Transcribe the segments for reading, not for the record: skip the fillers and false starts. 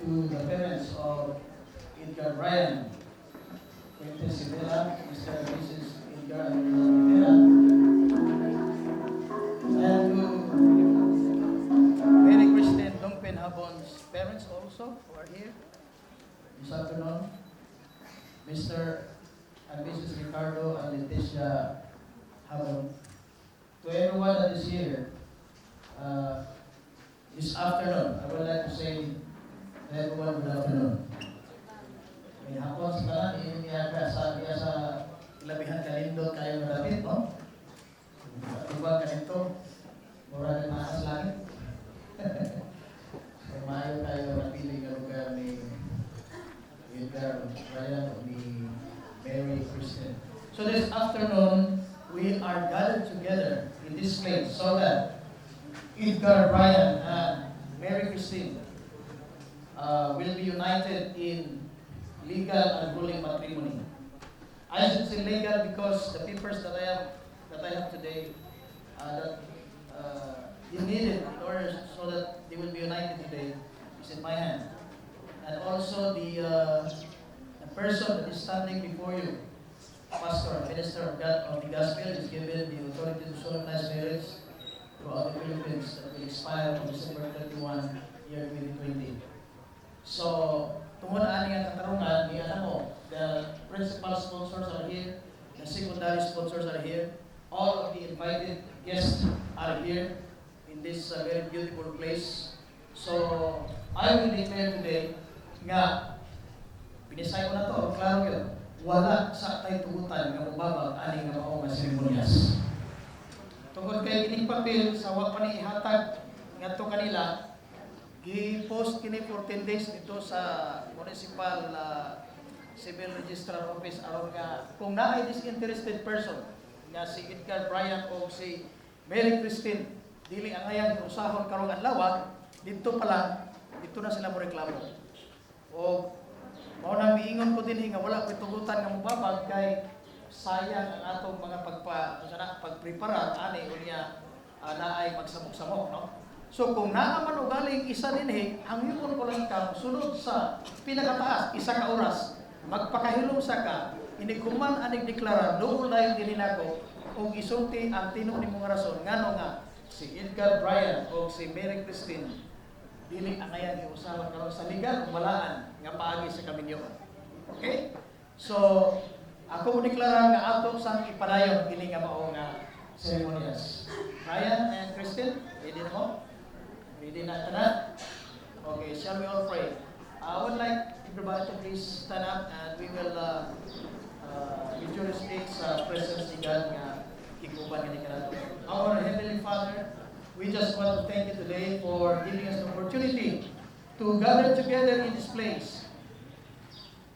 to the parents of Edgar Bryan, Quintes Sivela, Mr. and Mrs. Edgar and Sivela, and to Mary Christine Dongpen Habon's parents also who are here this afternoon, Mr. and Mrs. Ricardo and Leticia Habon. To everyone that is here this afternoon, I would like to say to everyone good afternoon. May hapon sa tanan, iya sa ilabihan kalindot kayo na David, no? Diba kanito, mura na maas langit. So, maayo tayo napili ng lugar ni Edgar Bryan o ni Mary Christine. So this afternoon, we are gathered together in this place so that Edgar Bryan and Mary Christine will be united in legal and ruling matrimony. I should say legal because the papers that I have today is needed in order so that they will be united today is in my hand. And also the person that is standing before you, pastor, minister of God of the gospel, is given the authority to solemnize marriage throughout the Philippines that will expire on December 31, year 2020. So, tungod ani ang katarungan ni mo, the principal sponsors are here, the secondary sponsors are here, all of the invited guests are here in this very beautiful place. So, I will declare today nga, pinisay ko na to, klaro yun, wala sa tay tugutan nga mubabag ani nga mao nga seremonyas. Tungod kay kining papel sa wa pa ni ihatag ngadto kanila, gi-post kini for 10 days dito sa municipal civil registrar office aron nga kung naay disinterested person nga si Edgar Bryan o si Mary Christine dili ang ayang usahon karong adlaw dito pa lang dito na sila mo reklamo. O mao nang miingon ko dinhi nga wala koy tugutan nga mobabag kay sayang ang atong mga pagprepara ani unya naay magsamok-samok, no? So kung naa man ugaling isa dinhi, hangyon ko lang ikaw sunod sa pinakataas isa ka oras magpakahilom sa ka iniguman aning deklara doon layo dinhi nako og isulti ang tinuod nimong rason ngano nga si Edgar Bryan o si Mary Christine dili angayan iusawan karon sa legal ug balaan nga paagi sa kaminyo. Okay? So ako mo deklara nga ato sang ipadayon kini nga mao nga ceremonies. Bryan and Christine, ready na mo? Ready na tanan? Okay, shall we all pray? I would like everybody to please stand up and we will with your respect sa presence ni God nga kikuban nga kanadto. Our Heavenly Father, we just want to thank you today for giving us the opportunity to gather together in this place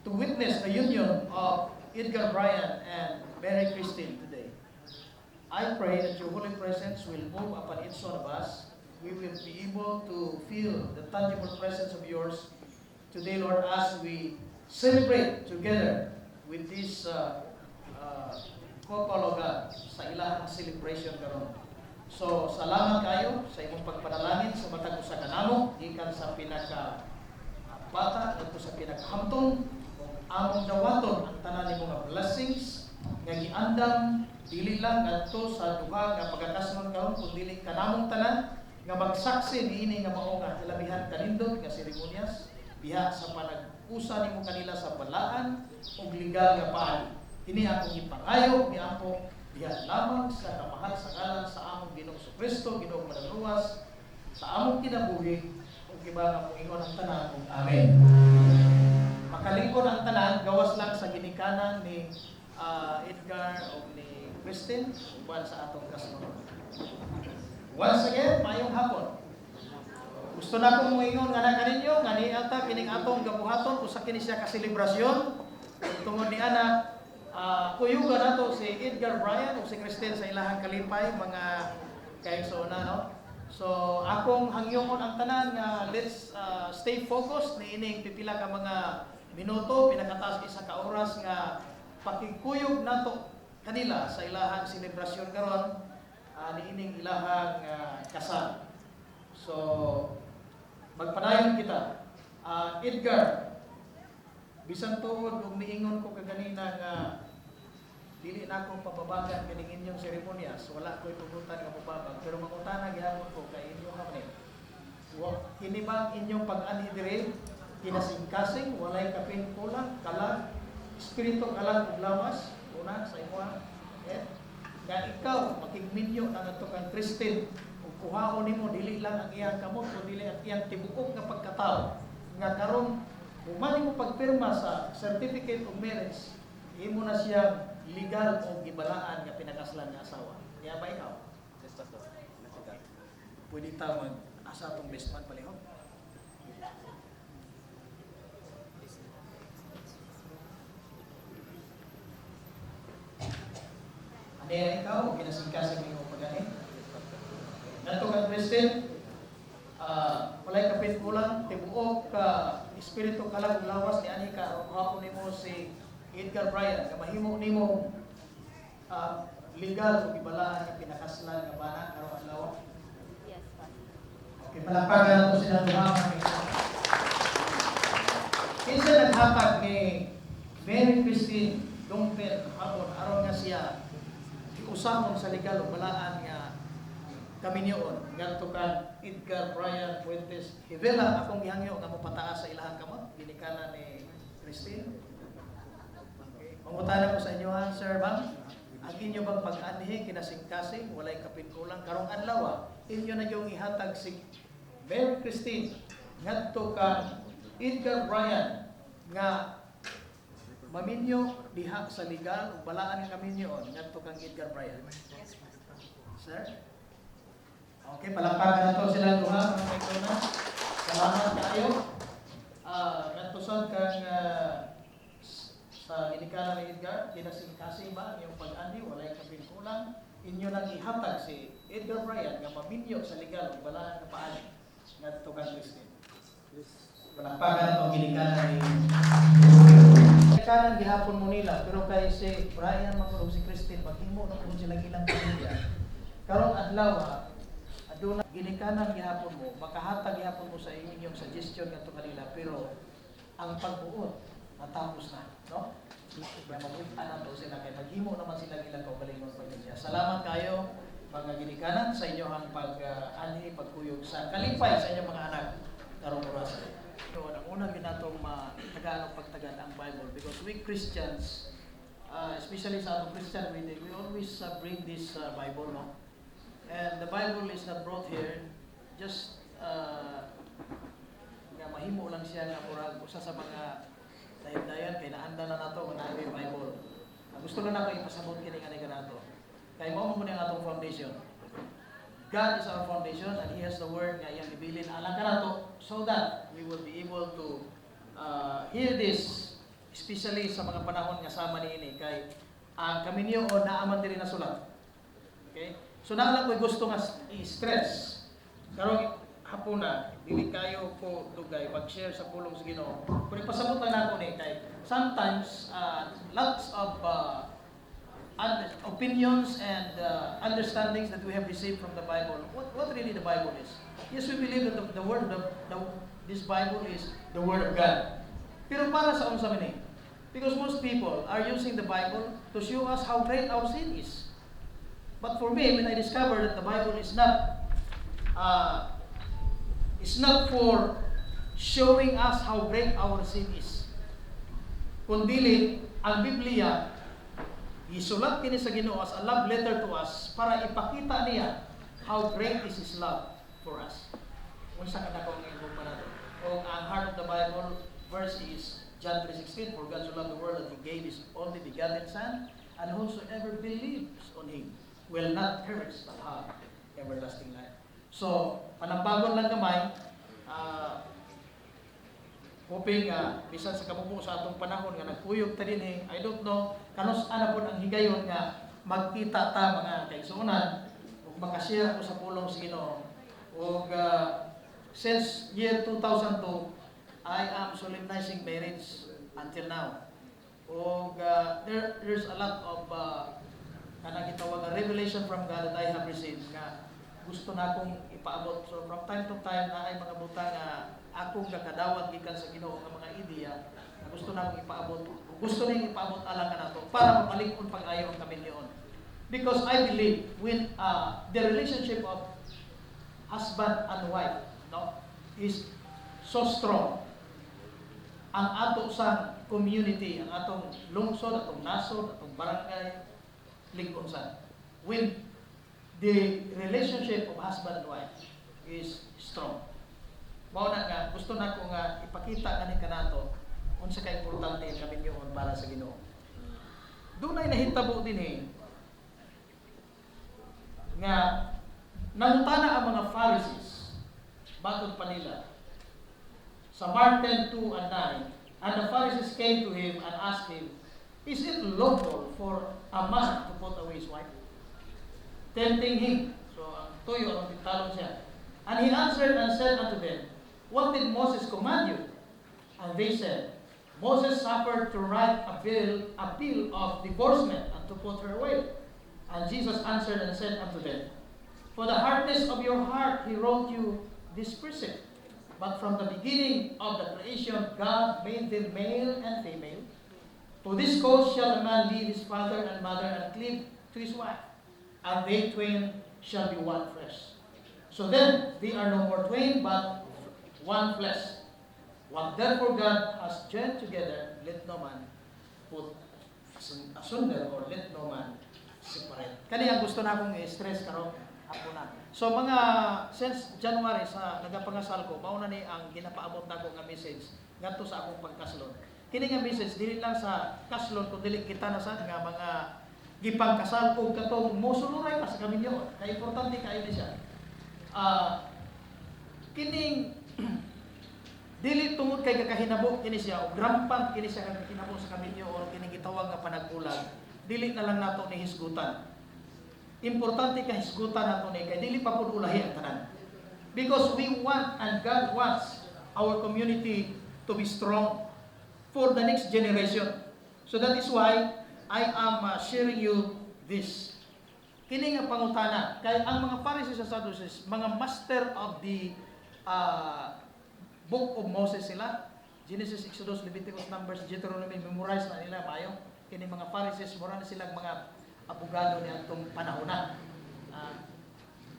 to witness the union of Edgar Bryan and Mary Christine today. I pray that your holy presence will move upon each one of us. We will be able to feel the tangible presence of yours today, Lord, as we celebrate together with this couple of God sa ilahang celebration karon. So, salamat kayo sa imong pagpanalangin sa matag usa ka namo gikan sa pinaka bata ngadto sa pinakahamtong among dawaton ang tanan nimo nga blessings nga giandam dili lang ngadto sa duha nga pagkakasnon karon kun dili kanamong tanan nga magsaksi niini nga mao nga labihan kanindot nga seremonyas biha sa panag-usa nimo kanila sa balaan ug legal nga paagi. Kini akong ipangayo giampo diha lamang sa kamahal sa ngalan sa among Ginoong Kristo, Ginoong Managluwas, sa among kinabuhi ug iba nga moingon ang tanan ug amen. Makalingkod ang tanan gawas lang sa ginikanan ni Edgar o ni Christine uban sa atong kasunod. Once again, mayong hapon. Gusto na kong moingon nga na kaninyo nga ni ata kining atong gabuhaton usa kini siya ka selebrasyon tungod ni ana kuyugan nato si Edgar Bryan o si Christine sa ilahang kalipay mga kaigsoona, no? So akong hangyongon ang tanan nga let's stay focused ni ining pipila ka mga minuto pinakataas isa ka oras nga pakikuyog nato kanila sa ilahang selebrasyon karon niining ilahang kasal. So magpadayon kita. Edgar, bisan tuod kung miingon ko kaganina nga dili na ako pababagan kining inyong seremonyas, wala ko'y pugutan nga mababag, pero mangutana gihapon ko kay inyo kami. Kini bang inyong pag-anhi dire kinasing-kasing, walay kapin kulang, kalag, espiritu kalag ug lawas, una sa imo nga ikaw makigminyo nang ato kang Kristen ug kuhaon nimo dili lang ang iyang kamot kundi dili ang iyang tibuok nga pagkatao nga karon humani mo pagpirma sa certificate of marriage imo na siya legal o gibalaan nga pinakaslan nga asawa. Kaya ba ikaw? Yes, Pastor. Pwede ta mag-asa itong best man palihog. Ano yan ikaw? Kinasingkasing mo yung pag-anin? Nato kang Christian, walay kapit kulang, tibuok ka, espiritu kalag lawas ni ani ka, o ni mo si Edgar Bryan, nga mahimo nimo legal o gibalaan nga pinakaslan nga bana karong adlaw. Yes, Pastor. Okay, palakpakan nato sila duha. Kinsa naghatag ni Mary Christine Dongpen hapon aron nga siya usahon sa legal o balaan nga kaminyoon ngadto kan Edgar Bryan Fuentes Hivela akong gihangyo nga mopataas sa ilahang kamot ginikanan ni Christine. Mangutana ko sa inyo ha, Sir Bang, ang inyo bang pag-anhi kinasing-kasing, walay kapinkulang, karong adlaw, inyo na yung ihatag si Mary Christine, ngadto ka Edgar Bryan, nga maminyo diha sa legal, balaan nga kaminyoon, ngadto kang Edgar Bryan. Yes, Pastor. Sir? Okay, palakpakan na to sila duha, mga kaigona. Salamat kayo. Ngadto sad kang sa ginikanan ni Edgar, kinasing-kasing ba yung pag-anhi, walay kapinkulang, inyo nang ihatag si Edgar Bryan nga maminyo sa legal ug balaan nga paani ngadto kang Christine. Palakpakan itong ginikanan ni ginikanan gihapon mo nila, pero kay si Bryan magulong si Christine, maghimo na kung sila ilang pamilya. Karong adlaw, aduna ginikanan gihapon mo, makahatag gihapon mo sa inyong suggestion ngadto kanila, pero ang pagbuot natapos na, no? Kaya mabuta na to sila kay maghimo naman sila ilang kaugalingong pamilya. Salamat kayo mga ginikanan sa inyong pag-anhi, pagkuyog sa kalipay sa inyong mga anak karong oras. So, ang unang ginatong tagaan o pagtagad ang Bible because we Christians, especially sa atong Christian meeting, we always bring this Bible, no? And the Bible is not brought here just nga mahimo lang siya nga murag usa sa mga dayon kay naanda na nato nga naay Bible. Gusto na nako ipasabot kini kanang kanato. Kay mao mo ni ang atong foundation. God is our foundation and He has the word nga iyang ibilin alang kanato so that we will be able to hear this, especially sa mga panahon nga sama niini kay ang kaminyo o naaman diri na sulat. Okay? So naala ko'y gusto nga i-stress. Karong hapon na, dili kayo ko dugay pag-share sa pulong sa Ginoo. Kung ipasabot lang nako ni kay sometimes lots of opinions and understandings that we have received from the Bible. What really the Bible is? Yes, we believe that the word of this Bible is the word of God. Pero para sa unsa man ni? Because most people are using the Bible to show us how great our sin is. But for me, when I discovered that the Bible is not for showing us how great our sin is. Kundili, ang Biblia, isulat kini sa Ginoo as a love letter to us para ipakita niya how great is His love for us. Unsa ka na kung ingong pa nato? O ang heart of the Bible verse is John 3:16, for God so loved the world that He gave His only begotten Son, and whosoever believes on Him will not perish but have everlasting life. So, panambagon lang gamay, hoping bisan sa kamubo sa atong panahon nga nagpuyog ta dinhi, I don't know kanus ana pud ang higayon nga magkita ta mga kaigsuonan ug makashare ko sa pulong sa Ginoo. Ug since year 2002, I am solemnizing marriage until now. Ug there's a lot of kanang gitawag nga revelation from God that I have received nga gusto na akong ipaabot. So from time to time na ay mga butang nga akong gakadawat gikan sa Ginoo nga mga ideya na gusto na akong ipaabot. Gusto nang ipaabot alang kanato para mapalig-on pag-ayo ang kaminyoon. Because I believe when the relationship of husband and wife, no, is so strong, ang ato sa community, ang atong lungsod, atong nasod, atong barangay, lig-on sa. When the relationship of husband and wife is strong. Mao na nga, gusto na ko nga ipakita ganin kanato unsa ka importante ang kaminyoon para sa Ginoo. Dunay nahitabo din nga nangutana ang mga Pharisees batok pa nila sa Mark 10:2 and 9, and the Pharisees came to him and asked him, is it lawful for a man to put away his wife? Tempting him. So ang tuyo ang tintalon siya. And he answered and said unto them, what did Moses command you? And they said, Moses suffered to write a bill of divorcement and to put her away. And Jesus answered and said unto them, for the hardness of your heart he wrote you this precept. But from the beginning of the creation God made them male and female. For this cause shall a man leave his father and mother and cleave to his wife, and they twain shall be one flesh. So then they are no more twain, but one flesh. What therefore God has joined together, let no man put asunder, or let no man separate. Kani ang gusto na akong i-stress karon ako na. So mga since January sa nagapangasal ko, mao na ni ang ginapaabot nako nga message ngadto sa akong pagkaslon. Kini nga message dili lang sa kaslon kun dili kita na sa nga mga gipangkasal og katong mosuluray pa sa kaminyo. Kay importante kay siya. Kining dili tungod kay kakahinabo kini siya og rampant kini siya kakahinabo sa kaminyo or kining gitawag nga panagkulag. Dili na lang nato ni hisgutan. Importante ka hisgutan nato ni kay dili pa pud ulahi ang tanan. Because we want and God wants our community to be strong for the next generation. So that is why I am sharing you this. Kini nga pangutana kay ang mga Pharisees and Sadducees, mga master of the book of Moses sila. Genesis, Exodus, Leviticus, Numbers, Deuteronomy, memorize na nila mayo. Kini mga Pharisees, mura na silang mga abogado ni atong panahon na.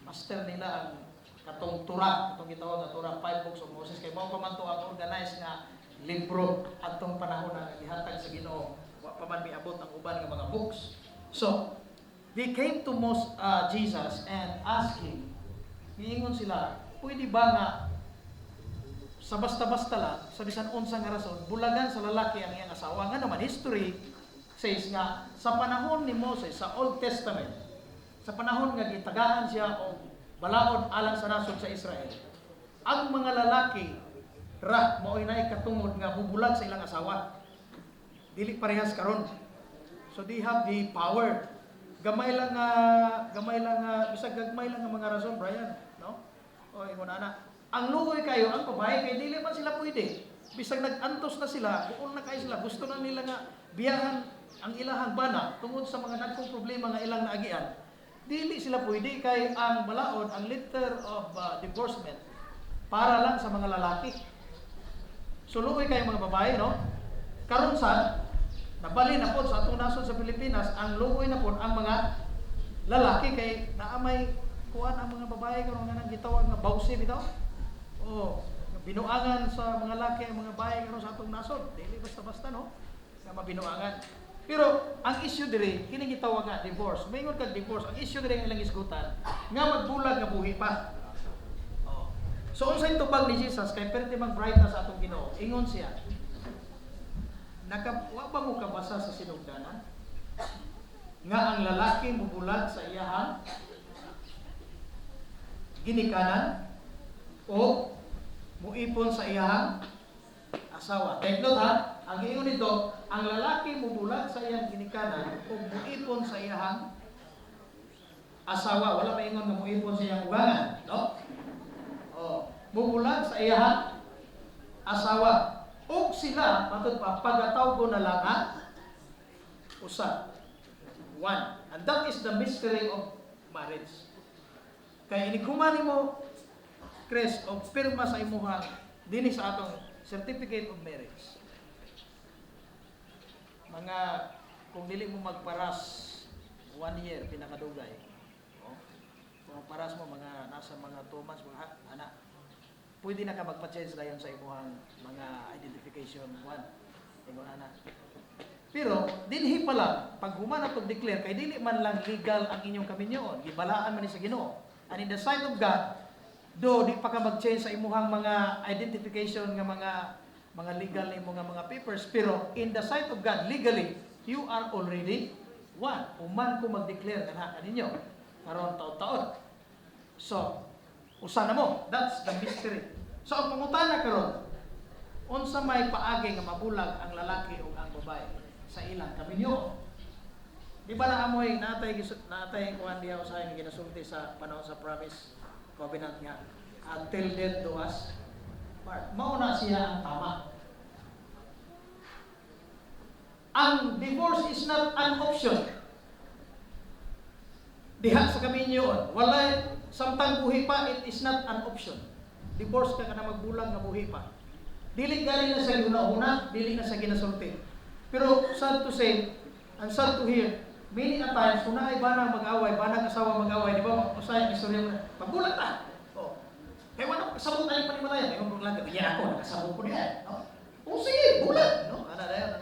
Master nila ang katong Torah, katong gitawag nga Torah, 5 books of Moses. Kay mao pa man to ang organized nga libro atong panahon na gihatag sa Ginoo. Wa pa man miabot ang uban nga mga books. So, they came to Jesus and asked him, hiingon sila, pwede ba nga sa basta-basta lang, sa bisan unsang nga rason, bulagan sa lalaki ang iyang asawa. Nga naman, history says nga, sa panahon ni Moses, sa Old Testament, sa panahon nga gitagaan siya o balaod alang sa nasod sa Israel, ang mga lalaki, mao'y na ikatungod nga bubulag sa ilang asawa. Dili parehas karon. So they have the power. Gamay lang bisag gagmay lang nga mga rason, Brian, no? O ingon ana. Ang luoy kayo ang babae kay dili man sila pwede. Bisag nag-antos na sila, buon na kayo sila, gusto na nila nga biyahan ang ilahang bana tungod sa mga nagkong problema nga ilang naagian. Dili sila pwede kay ang balaod, ang letter of divorcement para lang sa mga lalaki. So luoy kayo mga babae, no? Karon sa nabali na po sa atong nasod sa Pilipinas, ang luoy na po ang mga lalaki kay naamay kuan ang mga babae karon nga nang gitawag nga bawsi bitaw. O binuangan sa mga lalaki ang mga babae karon sa atong nasod. Dili basta-basta, no? Nga mabinuangan. Pero ang issue diri kini gitawag nga divorce. Maingon kag divorce, ang issue diri nga ilang isgutan nga magbulag nga buhi pa. So unsay tubag ni Jesus kay perti mag-bright na sa atong Ginoo. Ingon siya, wa ba mo kabasa sa sinugdanan nga ang lalaki mubulag sa iyahang ginikanan o muipon sa iyahang asawa. Take note ha, ang ingon nito, ang lalaki mubulag sa iyang ginikanan o muipon sa iyahang asawa. Wala pa ingon nga muipon sa iyang ugangan, no? Mubulag sa iyahang asawa. O sila, matod pa, pagatawgo na lang ang usa. One. And that is the mystery of marriage. Kaya iniguman mo, Chris, o pirma sa imuhang dinhi sa atong certificate of marriage. Mga, kung dili mo magparas 1 year, pinakadugay. O, kung paras mo, mga nasa mga 2 months, mga anak, pwede na ka magpa-change na yun sa imuhang mga identification 1. Ingon anak. Pero, dinhi pala, pag humana itong declare, kay dili man lang legal ang inyong kaminyoon, gibalaan man ni sa Ginoo. And in the sight of God, do di pa ka mag-change sa imuhang mga identification nga mga legal na imong mga papers, pero in the sight of God, legally, you are already one. Uman ko mag-declare na kaninyo, karon taon-taon. So, usa na mo, that's the mystery. So, ang pangutana karon, unsa may paagi nga mabulag ang lalaki o ang babae sa ilang kaminyo. Di ba naamoy natay kuan diha usahay nga ginasulti sa panahon sa promise covenant nga until death do us part. Mao na siya ang tama. Ang divorce is not an option. Diha sa kaminyo, walay samtang buhi pa, it is not an option. Divorce ka na magbulag nga buhi pa. Dili galing na sa gihuna-huna, dili na sa ginasulti. Pero sad to say, and sad to hear, many a times, kung naay banang mag-away, banang asawa mag-away, di ba, usay ang istorya mo na, magbulag na. O, kaya wala, kasabot na yung panimalayan. Ngayon kung lang, kaya ako, nakasabot ko niya. No? O sige, bulag. No? Ano na yan,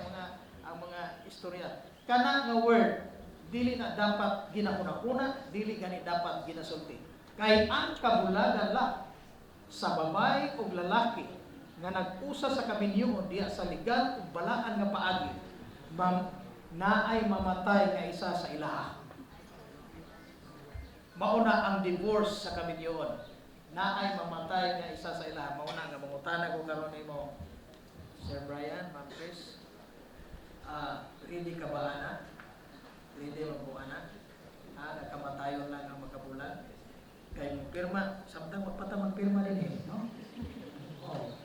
ang mga istorya. Kana nga word, dili na dapat ginakuna-kuna, dili gani dapat ginasulti. Kaya ang kabulagan lang sa babae o lalaki nga nag-usa sa kaminyoon diya sa legal ug balaan nga paagi, naay mamatay nga isa sa ilaha. Mauna ang divorce sa kaminyoon. Naay mamatay nga isa sa ilaha. Mauna nga mangutana ko karon nimo, Sir Brian, Ma'am Chris. Ready ka ba ana? Ready mo po ana? Nakamatayon lang ang makabulag. Kay pirma, samtang magpatamang pirma din no? Oh.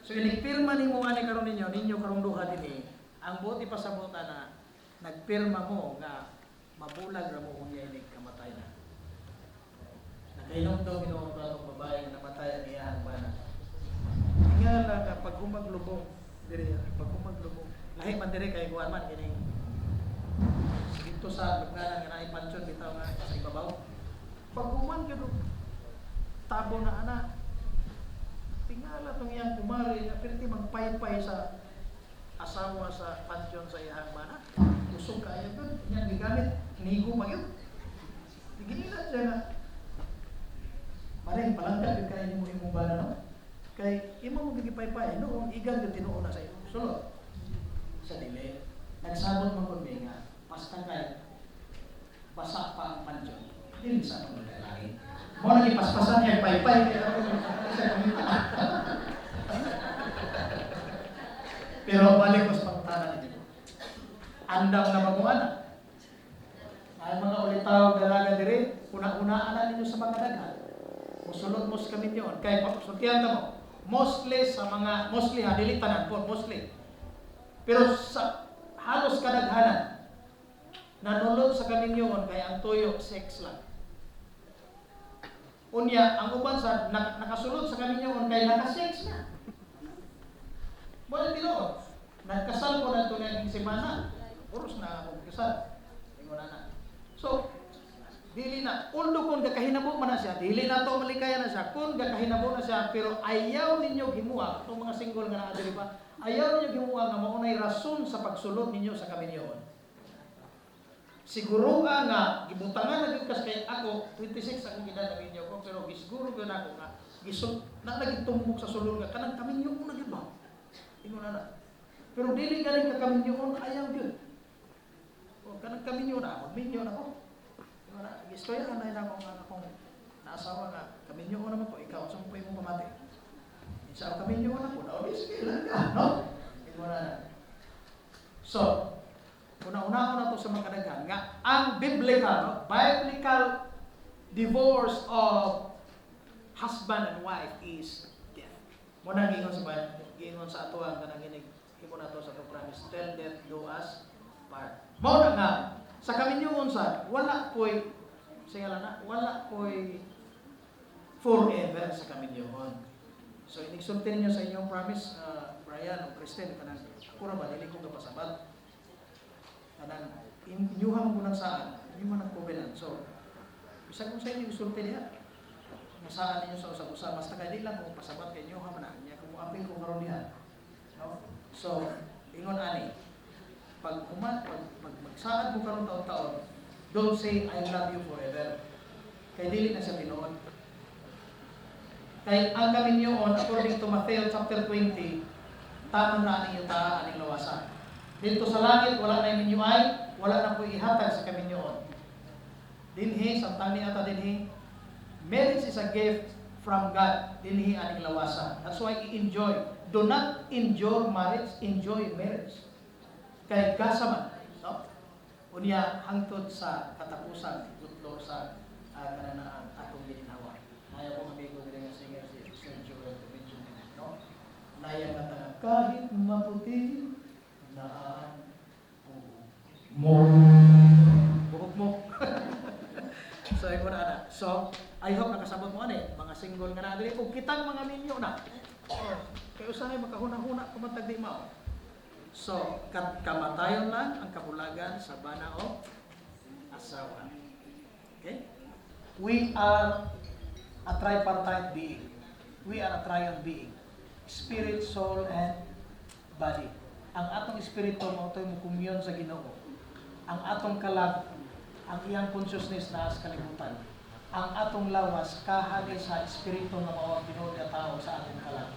So inig-pirma nimo ani karon ninyo karong duha dinhi. Ang buti pa sa buta na nagpirma mo nga mabulag ra mo unya inig kamatay na. Nakainom daw Ginoo ang babae nga namatay ang iyang bana. Ingala ka pag humaglubong diri, pag humaglubong. Lahi man diri kay kuan man kini. Dito sa lugar nga naay pansyon bitaw nga sa ibabaw. Pag human ka do tabo na ana. Tingala tong iyang kumari nga perti magpaypay sa asawa sa pansyon sa iyang bana. Usog kaayo dun, iyang gigamit, nigo pa yun. Ginila siya na. Maring palangka kay mo imong bana no. Kay imo mo gigipaypay no, igang gyud tinuon na sa iyo. Sulod. Sa dili, nagsabot man kun nga, basta kay basa pa ang pansyon. Dili sa mga lalaki. Mo nang ipaspasan niya paypay kaya ako sa kumita. Pero balik ko sa pangutana nito. Andam na maguana. Ay mga ulitaw dalaga diri, una-unaan na ninyo sa mga daghan. Musulod mo sa kaminyoon. Kaya pasultihan ta mo. Mostly sa mga, mostly ha, dili tanan po, mostly. Pero sa halos kadaghanan, nanulod sa kaminyoon kaya ang tuyo, sex lang. Unya, ang uban sa nakasulod sa kaminyoon kaya naka-sex na. Mo tinuod. Nagkasal ko na ito na semana. Oras na akong kasal. Ingon na. So, dili na. Although kung gakahinabo man na siya, dili na to malikaya na siya. Kung gakahinabo na siya, pero ayaw ninyo gimuha, itong mga single nga nakadiri pa, ayaw ninyo gimuha nga maunay rason sa pagsulod ninyo sa kaminyoon. Siguro nga, gibutangan na gyud kas kay ako, 26 akong edad na ninyo ko, pero gisiguro gyud ako nga, nagitumbok sa sulod nga, kanang kaminyoon na gyud ba? Ingon na. Pero dili galing ka kaminyoon, ayaw gyud. O kanang kaminyoon na, minyo na ko. Ingon na, gistorya na akong naasawa nga, kaminyoon naman ko, ikaw, saan mo pa imong pamati? Isa ako kaminyoon ako, na sige lang ka, no? Ingon na. So, una-una ko na ito sa mga kadaghan nga ang biblical divorce of husband and wife is death. Muna gingon sa Bible, gingon sa ato ang kanang ginig imo na to sa promise, till death do us part. Mao na nga sa kaminyoon sa wala poy singala na wala poy forever sa kaminyoon. So, inigsulti ninyo sa inyong promise, Brian o Kristen, kanang, ako ra ba, dili ko kapasabat. Kanang, inyuhang mo ng saan, inyuhang ng covenant. So, bisag mo sa inyo, isulti niya. Masaan ninyo sa usap-usap, basta kayo di lang kung pasabat kayo, inyuhang man na, niya kung apil kung karoon niya. No? So, ingon ani, pag magsaan mo karoon taon-taon, don't say, I love you forever. Kaya dili na siya tinuod. Kaya ang kaminyoon, according to Matthew chapter 20, tamang na aning yuta, aning lawasan. Dito sa langit, wala na yung minyuay, wala na po ihatag sa kaminyoon. Dinhi, samtang ni ata dinhi, marriage is a gift from God. Dinhi aning lawasan. That's why i-enjoy. Do not enjoy marriage, enjoy marriage. Kaya kasaman, no? Unya hangtod sa katapusan, tutlo sa kananaan atong ginhawa. Naya ko amigo diri nga singer si Sir Joel mention no? Naya nga kahit maputi na buhok mo. So, ay ko na. So, I hope nakasabot mo ani, mga single nga na dili kung kitang mga minyo na. Kaya usahay makahuna-huna kumatag di mao. So, kamatayon lang ang kabulagan sa bana o asawa. Okay? We are a tripartite being. We are a triune being. Spirit, soul, and body. Ang atong espiritu mo ito'y mukumyon sa Ginoo. Ang atong kalag, ang iyang consciousness na sa kalibutan. Ang atong lawas, kahali sa espiritu na mawag Ginoo na tao sa atong kalag.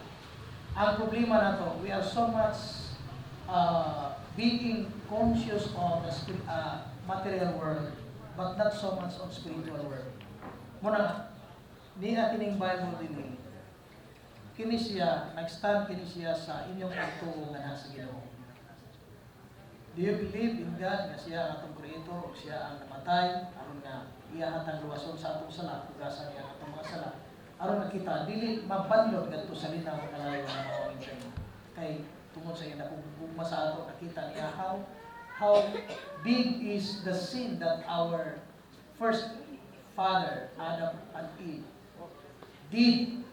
Ang problema na to, we are so much being conscious of the material world, but not so much on spiritual world. Muna, niya kining Bible din kini siya, nag-stand kini siya sa inyong pagtuo nga nasa Ginoo. Do you believe in God nga siya ang atong creator o siya ang namatay aron nga iya hatang luwason sa atong sala, tugasan niya ang atong mga sala. Aron nakita dili mabanlod ngadto sa linaw nga kalayo nga mao inyo. Kay tungod sa iya kung sa ato nakita niya how big is the sin that our first father Adam and Eve did.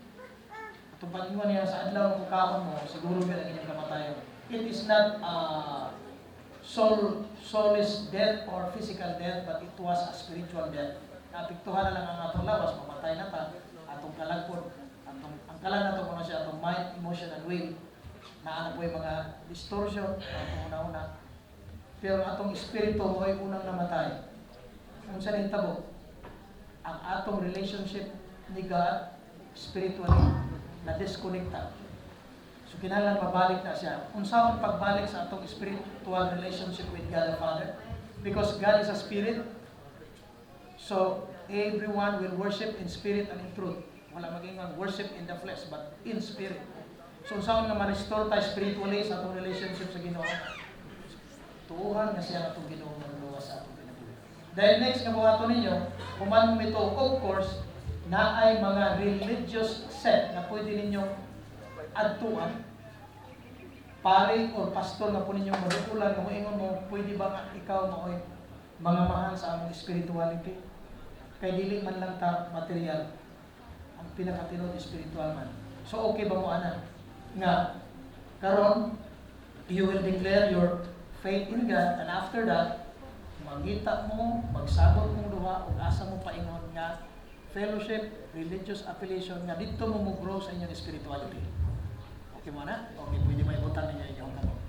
Itong pag-iwan niya sa adlaw ng mukhaon mo, siguro ba ang inyong kamatayon. It is not soulless death or physical death, but it was a spiritual death. Napiktuhan na lang ang atong lawas, mamatay na ta, atong kalagpon, ang kalag na ito kung siya, atong mind, emotion, and will, na ano po yung mga distortion, atong una-una. Pero atong espiritu mo ay unang namatay. Kung saan yung tabo, ang atong relationship ni God, spiritually, na-disconnecta. So, kinahanglan mabalik na siya. Unsaon pagbalik sa atong spiritual relationship with God the Father? Because God is a spirit, so everyone will worship in spirit and in truth. Wala maging worship in the flesh, but in spirit. So, unsaon nga ma-restore tayo spiritually sa atong relationship sa Ginoo? Tuuhan nga siya atong Ginoo nga luwas sa atong kinabuhi. Dahil next nga buhaton ninyo, human mo ito, of course, na ay mga religious sect na pwede ninyong adtuan, pare o pastor na po ninyong marukulan, kung ingon mo, pwede ba nga ikaw mao'y mga mahal sa among spirituality? Kay dili man lang ta material, ang pinakatinod spiritual man. So okay ba mo ana? Nga, karon you will declare your faith in God, and after that, magita mo, magsabot mong duha, o asa mo paingon nga, fellowship, religious affiliation nga dito mo mo-grow sa inyong spirituality. Okay mo na? Okay, pwede may ibutan ninyo inyong tanong.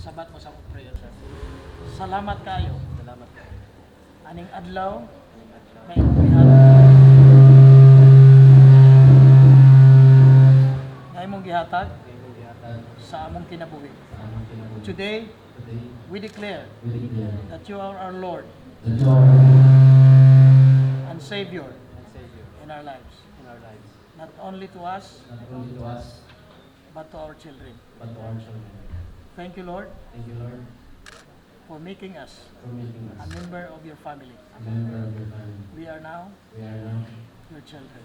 Sabat mo sa prayer, sir. Salamat kayo. Salamat kayo. Aning adlaw, may ihatag. Nga imong gihatag sa among kinabuhi. Today, we declare that you are our Lord and Savior in our lives. Not only to us, but to our children. Thank you, Lord, for making us a member of your family. We are now your children.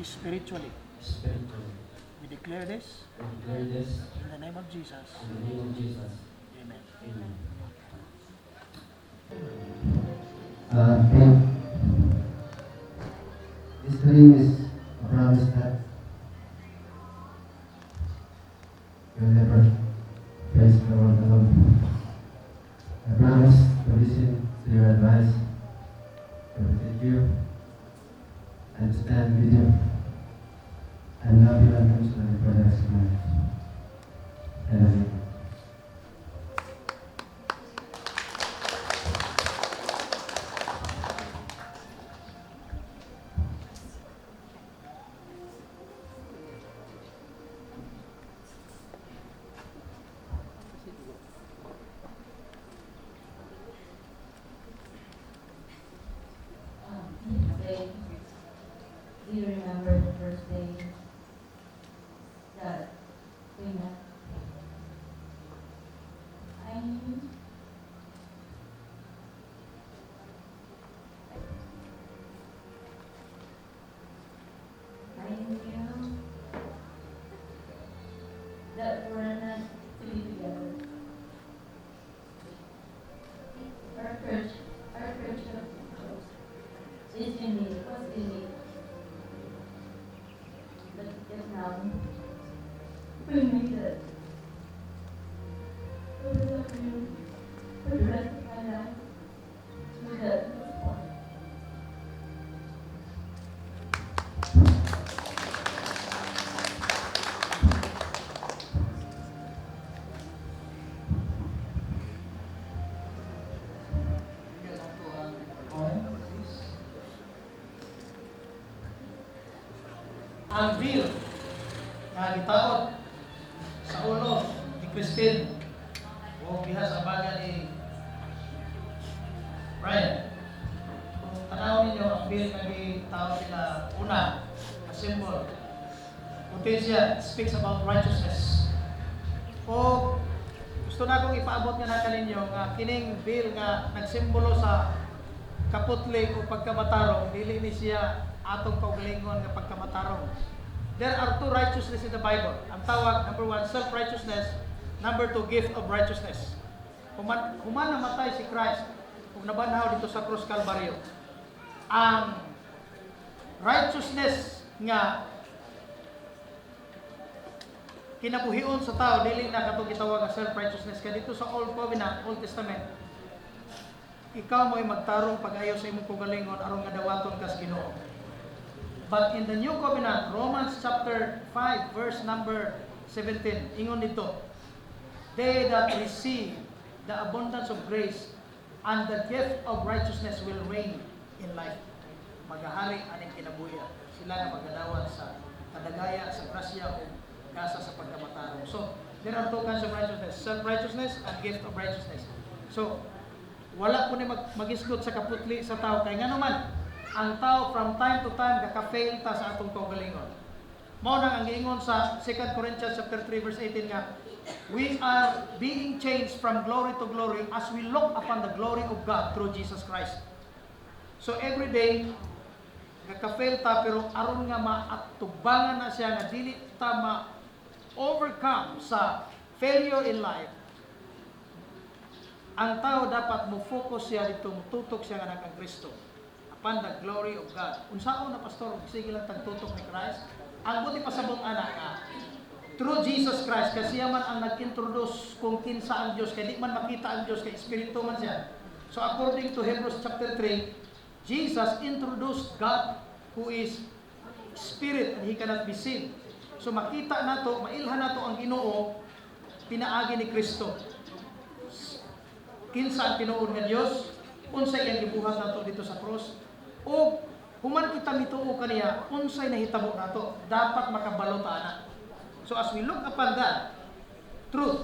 Spiritually, we declare this in the name of Jesus. Amen. Amen. This dream is a promise that you'll never face the world alone. I promise to listen to your advice, to protect you, and stand with you, and love you unconditionally for the rest of my life. I love you. Day, do you remember the first day that we met? I knew that we're meant to be together. Our friendship is unique, was unique. But now, we made it. We will love you for the rest of my life. To the point. You guys have to point, please. Ang bill nga gitaot sa ulo ni Christine o diha sa baga ni Brian. Kung tanaw ninyo ang bill nga gitaot nila una, a symbol. Potensia speaks about righteousness. O gusto na akong ipaabot nga na kaninyo nga kining bill nga nagsimbolo sa kaputli o pagkamatarong, dili ni siya atong kaugalingon nga pagkamatarong. There are two righteousness in the Bible. Ang tawag, number one, self-righteousness. Number two, gift of righteousness. Human namatay si Christ kung nabanhaw dito sa Krus Kalbaryo. Ang righteousness nga kinabuhion sa tao, dili na katong gitawag nga self-righteousness. Kaya dito sa Old Covenant, Old Testament, ikaw mo'y magtarong pag-ayo sa imong kaugalingon aron nga dawaton kas Ginoo. But in the New Covenant, Romans chapter 5, verse number 17, ingon dito, they that receive the abundance of grace and the gift of righteousness will reign in life. Magahari aning kinabuhi. Sila nga magadawan sa kadagaya, sa grasya o gasa sa pagkamatarong. So, there are two kinds of righteousness, self-righteousness and gift of righteousness. So, wala po ni magisgot sa kaputli sa tao. Kaya nga naman, ang tao from time to time kaka-fail ta sa atong kaugalingon. Mao nang ang giingon sa 2 Corinthians chapter 3 verse 18 nga, we are being changed from glory to glory as we look upon the glory of God through Jesus Christ. So every day kaka-fail ta pero aron nga maatubangan na siya nga dili ta ma-overcome sa failure in life. Ang tao dapat mo focus siya dito, mututok siya nga nang Kristo. Upon the glory of God. Unsaon na pastor, sige lang tagtutok ni Christ. Ang buti pasabot anak ka. Through Jesus Christ, kasi man ang nag-introduce kung kinsa ang Diyos, kaya di man makita ang Diyos, kaya Espiritu man siya. So according to Hebrews chapter 3, Jesus introduced God who is Spirit and He cannot be seen. So makita nato, mailhan nato ang Ginoo, pinaagi ni Kristo. Kinsa ang tinuod nga Dios, unsay iyang gibuhat nato dito sa cross, o human kita mituo kaniya, unsay nahitabo nato, dapat makabalo ta na. So as we look upon that truth,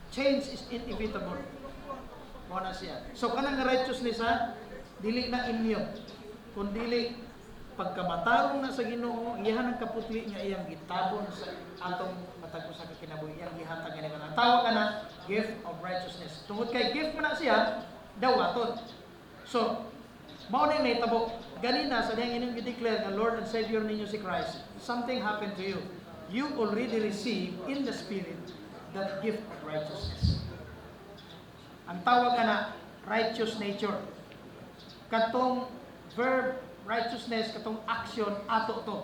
change is inevitable. Mo na siya. So kanang righteousness ha, dili na inyo, kun dili pagkamatarong na sa Ginoo, iyahan ang kaputli nga iyang gitabon sa atong matag usa ka kinabuhi, iyang gihatag nga nga tawag kana gift of righteousness. Tungod kay gift man na siya, dawaton. So mao na nahitabo ganina sa diyang inyong gi-declare nga Lord and Savior ninyo si Christ. Something happened to you. You already receive in the Spirit that gift of righteousness. Ang tawag na righteous nature. Katong verb righteousness katong action ato to.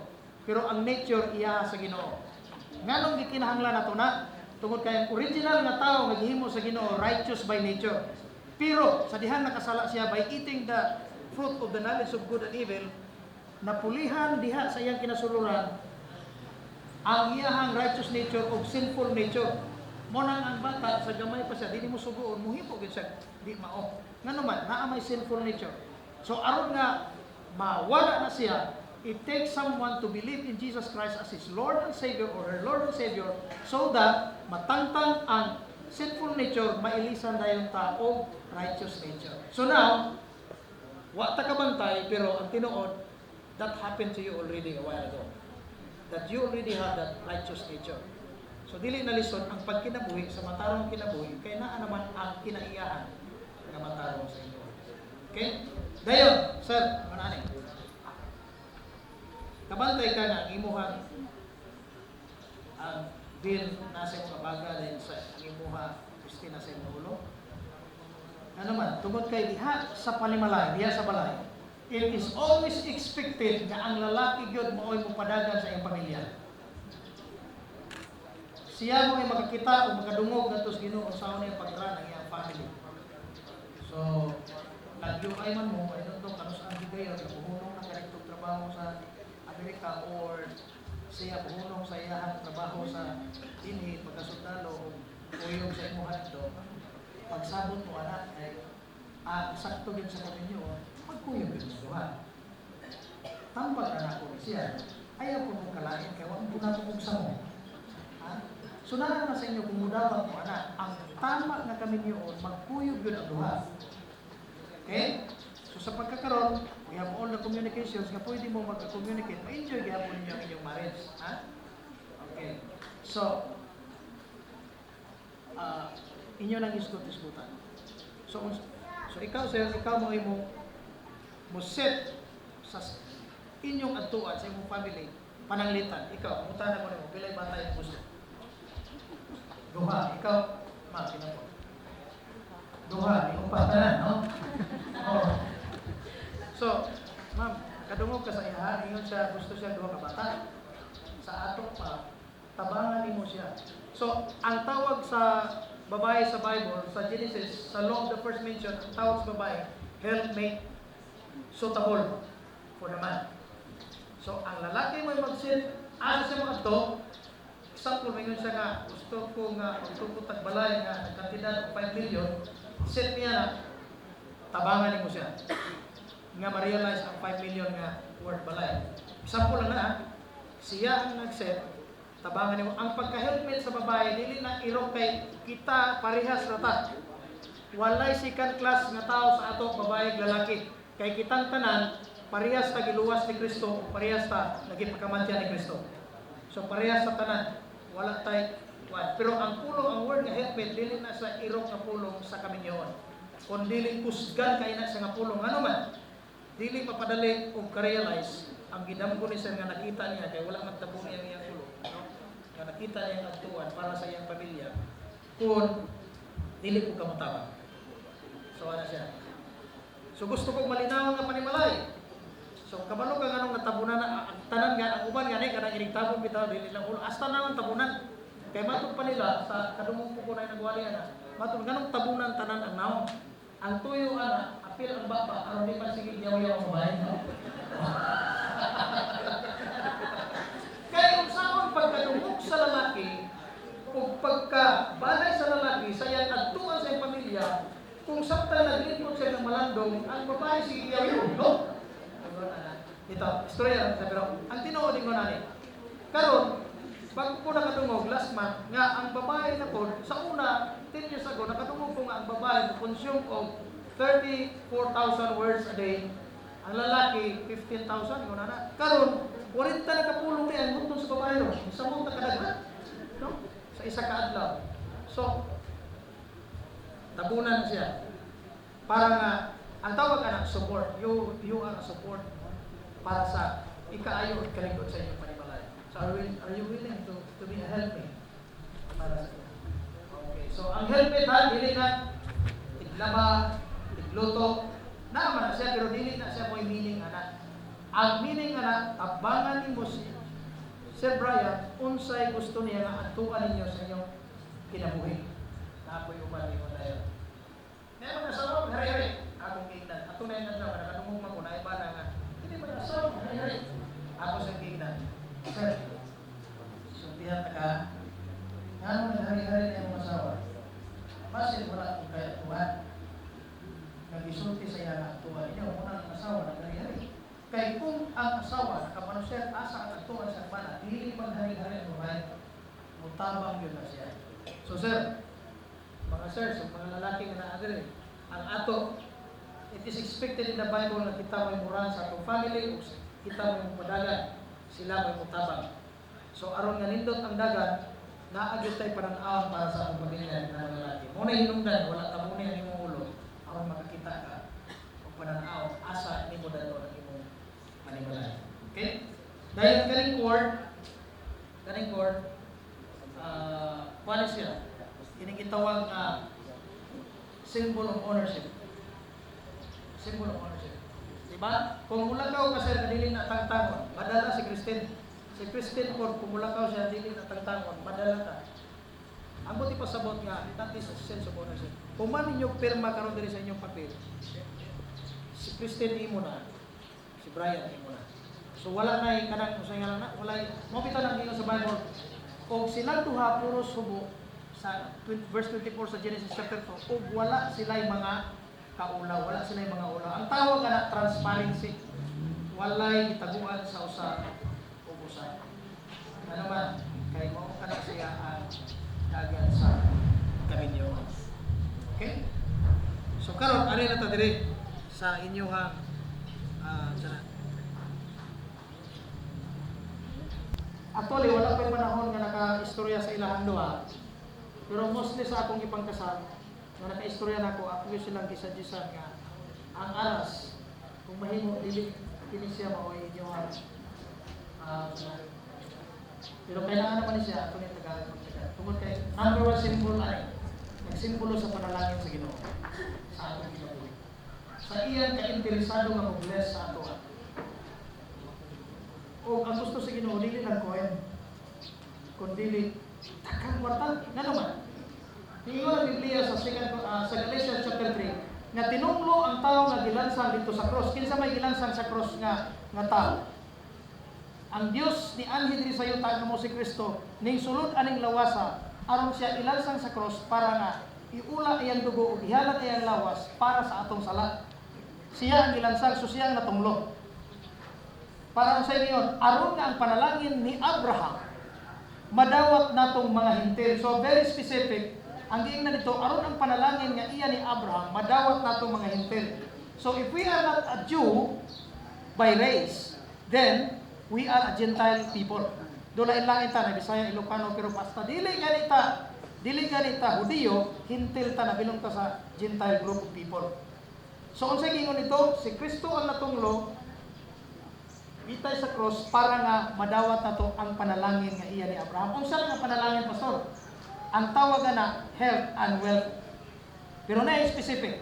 Pero ang nature iya sa Ginoo. Nganong gikinahanglan nato na tungod kay ang original nga tao nga gihimo sa Ginoo righteous by nature. Pero sa dihan nakasala siya by eating the fruit of the knowledge of good and evil, napulihan diha sa iyang kinasuluran ang iyahang righteous nature of sinful nature. Mo nang ang bata sa gamay pa siya dili mo suguon muhimo gid siya di mao. Ngano man naa may sinful nature. So aron nga mawala na siya, it takes someone to believe in Jesus Christ as his Lord and Savior or her Lord and Savior so that matangtang ang sinful nature, mailisan na yung tao righteous nature. So now, wa ta kabantay pero ang tinuod, that happened to you already a while ago. That you already have that righteous nature. So dili na lisod ang pagkinabuhi sa matarong kinabuhi kay naa naman ang kinaiyahan nga matarong sa inyo. Okay? Dayon, sir, ano ani? Kabantay ka na imuhang ang bill na sa mga baga din sa imuha Christina sa imong ulo. Ano man, tungod kay diha sa panimalay, diha sa balay, it is always expected na ang lalaki gyud mao'y mupadagan sa iyang pamilya. Siya mo ay makakita o makadungog ngadto sa Ginoo sa una yung pagran ng iyang family. So, lagyo ay man mo, ay nung kanus ang gigayon, puhunong na kaniktong trabaho sa Amerika or siya puhunong sa iyang trabaho sa dinhi, pagkasundalo o uyong sa imuhan ito, pagsabot mo anak ay sakto din sa kaminyo, magkuyog din sa duha. Tambag anak ko siya, ayaw ko mong kalain, kaya huwag mo natupugsa mo. So na sa inyo, kung mudapat mo anak, ang tama na kaminyo, magkuyog yun ang duha. Okay? So sa pagkakaroon, we have all the communications na pwede mo mag-communicate. Ma-enjoy gihapon ninyo ang inyong marriage. Ha? Okay. So, inyo lang isgot-isgutan. So ikaw, sir, ikaw mo set sa inyong atuan sa inyong family, pananglitan. Ikaw, mutana mo nimo, pilay bata yung gusto. Duha, ikaw, makina po. Duha, ikaw patanan, no? Oh. So, ma'am, kadungog ka sa iya, ingon siya, gusto siya duha ka bata. Sa ato pa, tabangan mo siya. So, ang tawag sa babae sa Bible, sa Genesis, sa law of the first mention, ang tawag sa babae, helpmate, suitable for the man. So, ang lalaki mo mag-sit, asa siya mga to, example, may siya nga, gusto ko nga, gusto ko tagbalay nga, nagkantidad ng 5 million, set niya na, tabangan mo siya. Nga ma-realize ang 5 million nga worth balay. Example lang na, siya ang nag-set, tabangan mo. Ang pagka-helpmate sa babae, dili na irong kay kita parehas na ta. Walay second class nga tao sa ato, babae, lalaki. Kay kitang tanan, parehas ta giluwas ni Kristo, parehas ta nagipagkamantya ni Kristo. So parehas sa tanan. Wala tay what. Pero ang pulong, ang word nga helpmate, dili na sa irong nga pulong sa kaminyoon. Kung dili kusgan kay na sa nga pulong, ano man, dili papadali o ka-realize ang gidamgo ni sir nga nakita niya kay wala man tabo niya iyang pulong, no? Nga nakita niya ang atuan para sa iyang pamilya. Kung dili ko kamutawa. So ana siya. So gusto kong malinaw nga panimalay. So kabalo ka nganong natabunan na ang tanan nga ang uban gani kanang ining tabon bitaw dili lang ulo hasta na ang tabunan. Kay matod pa nila sa kadumong ko na nagwali ana. Matod ganong tabunan tanan ang naong. Ang tuyo ana apil ang baba aron di man sige yaw-yaw ang bahay. Kaya kung saan pagkadumog sa lalaki o pagkabalay sa lalaki sa iyang adtuan sa iyang pamilya, kung sakta naglipot siya ng malandong, ang babae sige yaw-yaw, no? Ito, istorya sa pero ang tinuod ko nani. Karon, pag ko nakadungog last month nga ang babae na po sa una 10 years ago nakadungog ko nga ang babae consume of 34,000 words a day. Ang lalaki 15,000 ko na. Karon, 40 na kapulong ni ang hutong sa babae ro. Isa mo ta kadaghan, no? Sa isa ka adlaw. So, tabunan siya. Para nga ang tawag anak support. You are a support para sa ikaayo at kaligod sa inyong panimalay. So are you willing to be a helpmate para sa inyo? Okay. So ang helpmate ha, dili na tiglaba, tigluto, naman na siya pero dili na siya mo'y meaning anak. Ang meaning nga tabangan nimo si Sir Brian, unsay gusto niya nga atuan ninyo sa inyong kinabuhi. Napoy uban nimo dayon. Meron na sa hari-hari akong kingdan. Ato na yung naglaw, nakadungog man ko na iba na nga. Hindi mo na sa hari-hari. Ako sa kingdan. Sir, sultihan ka. Nga mo hari-hari na yung masawa. Basil wala kung kaya tuwan. Nag-isulti sa iya na tuwan. Inyo, muna ang asawa na hari-hari. Kaya kung ang asawa, nakapanusyan, asa ang atuan sa mana, hindi pang hari-hari ang babae, mutabang yun na siya. So sir, mga sir, so mga lalaki nga na-agree, ang ato, it is expected in the Bible na kita may murang sa atong family, o kita may madagan, sila may mutabang. So aron nga nindot ang dagan, naagyo tayo pananaw para sa atong pamilya ng mga lalaki. Muna hinungdan, wala ka muna ang imong ulo, aron makakita ka, o pananaw, asa ni mo dato ng imong manimalay. Okay? Dahil galing court, paano siya? Inigitawag na symbol of ownership. Symbol of ownership. Diba? Kung mulakaw ka sir, dili na tangtangon, madala si Christine. Si Christine Ford, kung mulakaw siya, dili na tangtangon, madala ka. Ang buti pasabot nga, that is a sense of ownership. Kung man ninyo pirma karon diri sa inyong papel, si Christine imo na, si Brian imo na. So wala na kanang usay nga na, wala mobita lang dito sa Bible. Kung silang duha puro subo sa verse 24 sa Genesis chapter 2, ug wala sila'y mga kaulaw, wala sila'y mga ulaw. Ang tawag na transparency. Walay taguan sa usa ug usa. Ano man kay mao kana siya ang dagan sa kaminyo. Okay? So karon ari na ta diri sa inyo ha actually, wala pa yung panahon nga naka-istorya sa ilahang duha. Pero mostly sa akong ipangkasal, nga naka-istorya na ako yung silang gisadjisan nga ang aras, kung mahimo, dili kini siya maoy inyo pero kailangan naman siya, ito yung Tagalog. Tungkol kay, number one symbol ay, nagsimbolo sa panalangin sa Ginoo sa atong kinabuhi. Sa iyan ka-interesado nga mag-bless sa ato. O ang gusto sa Ginoo dili lang koen kundi takang kwarta nga naman. Ingon ang Biblia sa sa Galatians chapter 3 nga tinunglo ang tao nga gilansang dito sa cross. Kinsa may gilansang sa cross nga tao? Ang Dios ni anhi diri sa yuta nga mo si Kristo ning sulod aning lawasa aron siya ilansang sa cross para nga iula iyang dugo ug ihalat iyang lawas para sa atong sala. Siya ang gilansang, so siya ang natunglo. Para sa inyo, aron nga ang panalangin ni Abraham, madawat natong mga hintil. So very specific, ang giingnan dito, aron ang panalangin nga iya ni Abraham, madawat natong mga hintil. So if we are not a Jew by race, then we are a Gentile people. Doon lang ita na Bisaya, Ilocano, pero basta dili ganita Hudiyo, hintil ta na bilong ta sa Gentile group of people. So unsay gingon nito, si Kristo ang natunglo bitay sa cross para nga madawat nato ang panalangin nga iya ni Abraham. Unsa nga panalangin, pastor? Ang tawag na health and wealth. Pero na specific.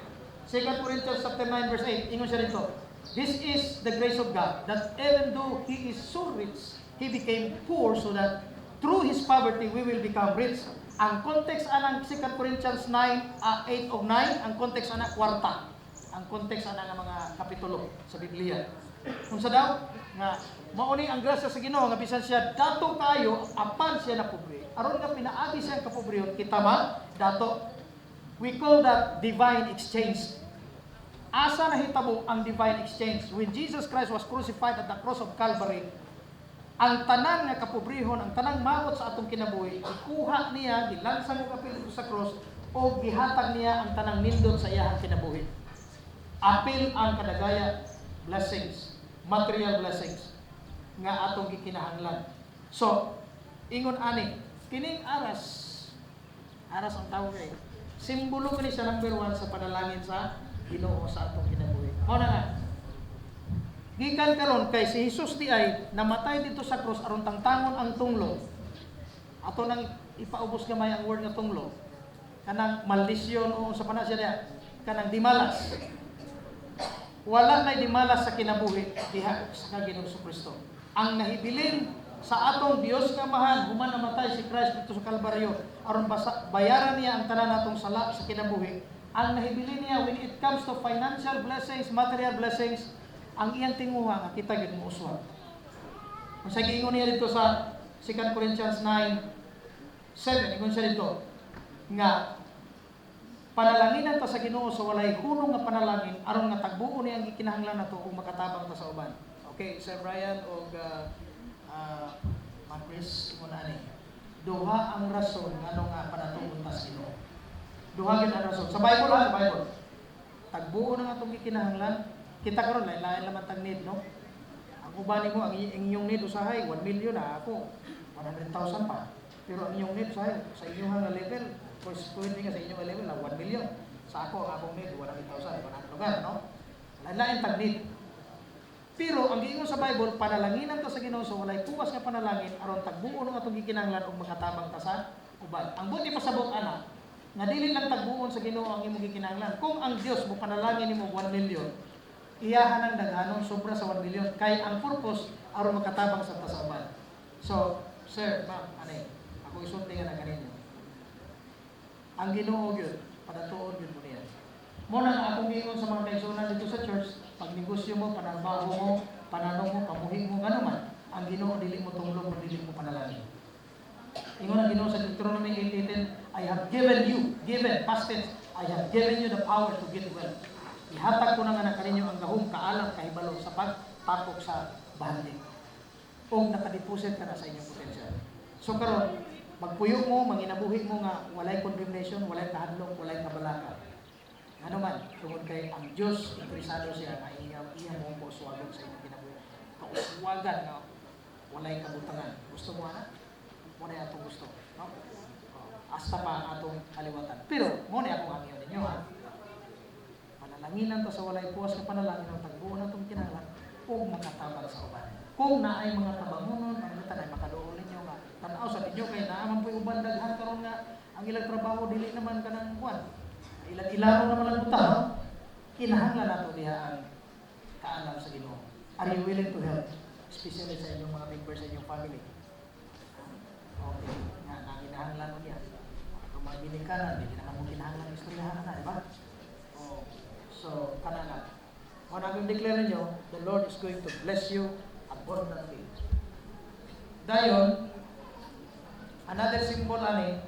2 Corinthians chapter 9 verse 8, ingon siya dito. This is the grace of God, that even though He is so rich, He became poor so that through His poverty we will become rich. Ang context anang 2 Corinthians 8 of 9, ang context anang kwarta. Ang context anang mga kapitulo sa Biblia. Unsa daw nga mauni ang grasya sa Ginoo nga bisan siya dato kayo apan siya na pobre. Aron nga pinaagi siya ang kapobrehon kita ma dato. We call that divine exchange. Asa nahitabo ang divine exchange? When Jesus Christ was crucified at the cross of Calvary, ang tanan nga kapobrehon, ang tanang mawot sa atong kinabuhi, ikuha niya, gilansang og apil sa cross o gihatag niya ang tanang nindot sa iyang kinabuhi. Apil ang kadagaya blessings, material blessings nga atong gikinahanglan. So, ingon ani, kining aras ang tawag kay simbolo kini sa number 1 sa panalangin sa Ginoo sa atong kinabuhi. Mao na nga. Gikan karon kay si Jesus di ay namatay dito sa cross aron tangtangon ang tunglo. Ato nang ipaubos gamay ang word nga tunglo. Kanang maldisyon o sa pana siya kanang dimalas. wala na dimalas sa kinabuhi diha sa Ginoong Kristo. Ang nahibilin sa atong Dios nga Amahan, human namatay si Christ dito sa Kalbaryo aron bayaran niya ang tanan natong sala sa kinabuhi. Ang nahibilin niya when it comes to financial blessings, material blessings, ang iyang tinguha nga kita gyud mo uswag. Kung sa giingon niya dito sa 2 Corinthians 9:7, ingon siya dito nga panalanginan ta sa Ginoo sa walay hunong nga panalangin aron nga tagbuo niya ang gikinahanglan nato ug makatabang ta sa uban. Okay, Sir Brian og Chris mo na ni. Duha ang rason ngano nga panatuon ta sa Ginoo. Duha gyud ang rason. Sa Bible, sa Bible. Tagbuo na nga itong gikinahanglan. Kita karon lain-lain naman tag need, no? Ang uban nimo ang inyong need usahay 1 million na ako 100,000 pa. Pero ang inyong need usahay sa inyong nga level, pwede nga sa inyong level lang 1 million. Sa ako ang akong need 100,000 panang lugar, no? Lain-lain tag need. Pero ang giingon sa Bible, panalanginan ta sa Ginoo sa walay puwas nga panalangin aron tagbuo ng atong gikinahanglan ug makatabang ta sa uban. Ang buti pasabot ana, nga dili lang tagbuon sa Ginoo ang imong gikinahanglan. Kung ang Dios mo panalangin nimo 1 million, iyahan ang daghanon sobra sa 1 million kay ang purpose aron makatabang sa ta sa uban. So, sir, ma'am, ani, ako isulti nga na kaninyo. Ang Ginoo gyud padatuon gyud mo niya. Mo na akong giingon sa mga kaigsunan dito sa church, pag negosyo mo, panarbaho mo, pananong mo, pamuhi mo, gano man, ang Ginoo dili mo tumulong, dili mo panalangin. Ingon ang Ginoo sa Deuteronomy 8:18, I have given you, past tense, I have given you the power to get wealth. Ihatag ko na nga na kaninyo ang gahom, kaalam, kahibalo sa pagtapok sa bahandi. O nakadeposit ka na sa inyong potential. So karon, magpuyo mo, manginabuhi mo nga walay condemnation, walay kahadlok, walay kabalaka. Ano man, tungod kay ang Diyos, interesado siya na iya mo po suwagon sa inyong kinabuhi. Kauswagan na walay kabutangan. Gusto mo na? Muna yung atong gusto. No? Hasta pa ang atong kaliwatan. Pero, muna akong hangyo ninyo, ha? Panalaginan to sa walay puwas na panalangin ng tagbuo na itong kinahanglan kung makatabang sa uban. Kung naay mga tabangunon, ang tanay makadoon ninyo nga. Tanaw sa ninyo kay naaman po yung uban daghan karon nga ang ilang trabaho dili naman kanang buwan. Ilan-ilaro naman ang buta, no? Kinahanglan nato diha ang kaalam sa Ginoo. Are you willing to help? Especially sa inyong mga members sa inyong family. Okay, nga, nanginahanglan mo niya. Kung mga binikanan, hindi naman mo kinahanglan ng istoryahan na, di ba? Oh, so, kananan. Kung namin declare ninyo, the Lord is going to bless you abundantly. Dayon, another symbol ani,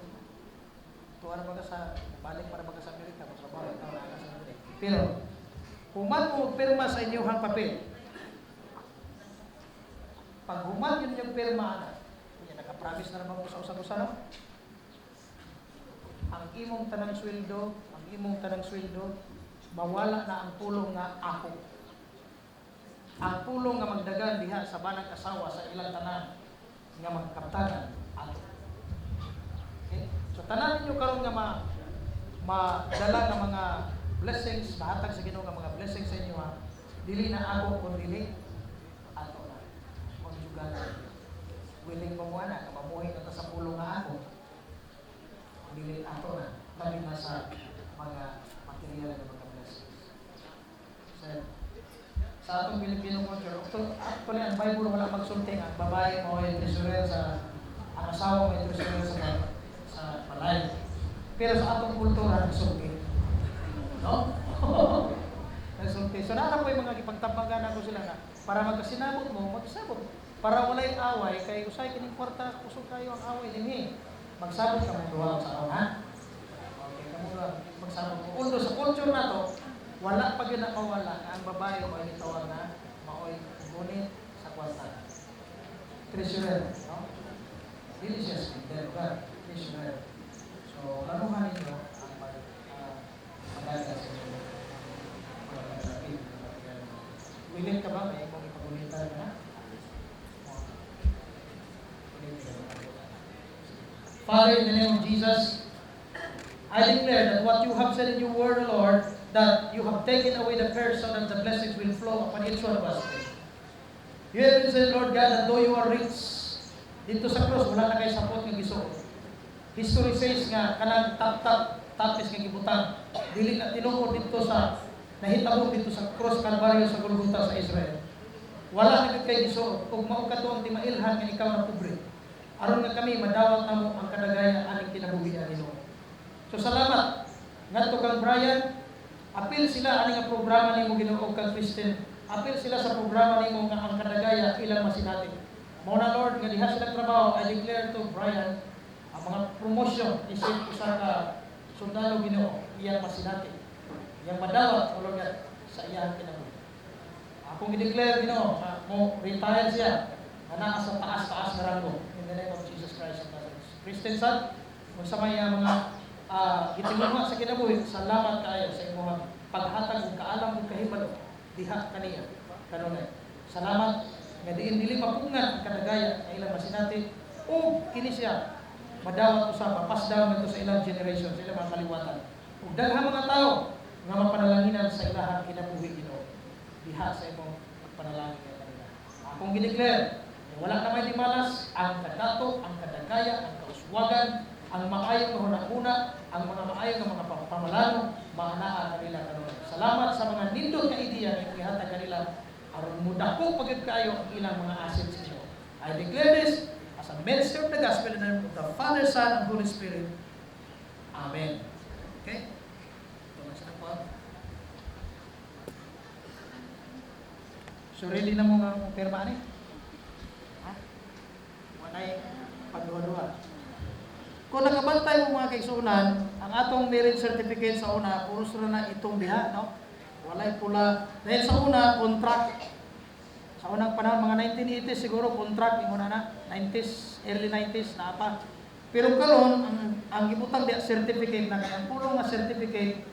tuwa na baga sa, balik para baga sa Amerika, mas mabalik na baga sa Amerika. Pero, human mo pirma sa inyong papel, pag human yun yung pirma na, naka-promise na naman ko sa usap-usap, no? Ang imong tanang sweldo, mawala na ang pulong nga ako. Ang pulong nga magdagan diha sa banang asawa sa ilang tanan nga magkaptanan ako. Okay? So tanan ninyo karon nga madala nga mga blessings, mahatag sa Ginoo nga mga blessings sa inyo, ha? Dili na ako kun dili ato na. Konjugal na. Willing mo muna na mamuhay na ta sa pulong nga ako. Dili ato na. Kami na sa mga material na mga blessings. So, sa atong Pilipino culture, actually ang Bible wala magsulting. Ang babae mo ay treasurer ang asawa mo ay treasurer sa balay. Pero sa atong kultura, nagsulting. No? Nagsulting. So, naana po yung mga ipagtabagan ako sila nga, para magkasinabot mo, magsabot. Para walay away, kay usay kining kwarta, kusog kayo ang away din magsabot ka mo duha sa araw, ha? Okay, kamo lang magsabot mo. Undo sa culture na to, wala pa gyud nakawala ang babae mo ay tawag na maoy gunit sa kwarta. Treasurer, no? Dili siya speaker, ba? Treasurer. So, lanuhan ninyo ang pag-alaga sa inyo. Willing ka ba? May mong ipagulitan na? Father, in the name of Jesus, I declare that what you have said in your word, Lord, that you have taken away the curse so that the blessings will flow upon each one of us. You have said, Lord God, that though you are rich, dito sa cross, wala na kayo sapot ng giso. History says nga, kanang tapis nga gibutang, dili na tinuod dito sa nahitabo dito sa cross Calvario sa Golgotha sa Israel. Wala na gid kay gisuot ug mao kadtong di mailhan nga ikaw na pobre. Aron nga kami madawat namo ang kadagaya aning kinabuhi ani Ginoo. So salamat ngadto kang Brian, apil sila ani nga programa nimo Ginoo kang Kristen. Apil sila sa programa nimo nga ang kadagaya ilang masinati. Mao na Lord nga diha sila trabaho, I declare to Brian ang mga promotion isip usa ka sundalo Ginoo iyang masinati. Iyang madawat o Lord God, sa iyang kinabuhi. Akong i-declare Ginoo mo retire siya ana sa taas-taas nga rango in the name of Jesus Christ of Nazareth. Christian son, kung sa may mga gitinguma sa kinabuhi, salamat kaayo sa imong paghatag ug kaalam ug kahibalo diha kaniya kanunay. Salamat nga diin dili mapungan ang kadagaya nga ilang masinati ug kini siya madawat usab pass down nito sa ilang generation, sa ilang mga kaliwatan. Ug daghang mga tao nga mapanalanginan sa ilahang kinabuhi Ginoo diha sa imong pagpanalangin nga kanila. Akong gi-declare wala na may limalas ang kadato, ang kadagaya, ang kauswagan, ang maayong mahuna-huna, ang mga maayong nga mga pamalano, maanaa kanila kanunay. Salamat sa mga nindot nga ideya nga ihatag kanila aron mudako pagid kaayo ang ilang mga assets ninyo. I declare this as a minister of the gospel in the name of the Father, Son, and Holy Spirit. Amen. Okay? So ready na mo nga mong pirma ni? Ha? Walay pagduwa-duwa. Kung nakabantay mo mga kaigsunan, ang atong marriage certificate sa una, puro sila na itong diha, no? Walay pula. Dahil sa una, contract. Sa unang panahon, mga 1980s siguro, contract, yung una na, 90s, early 90s, na apa. Pero karon ang gibutang diha certificate na kaya, puro nga certificate,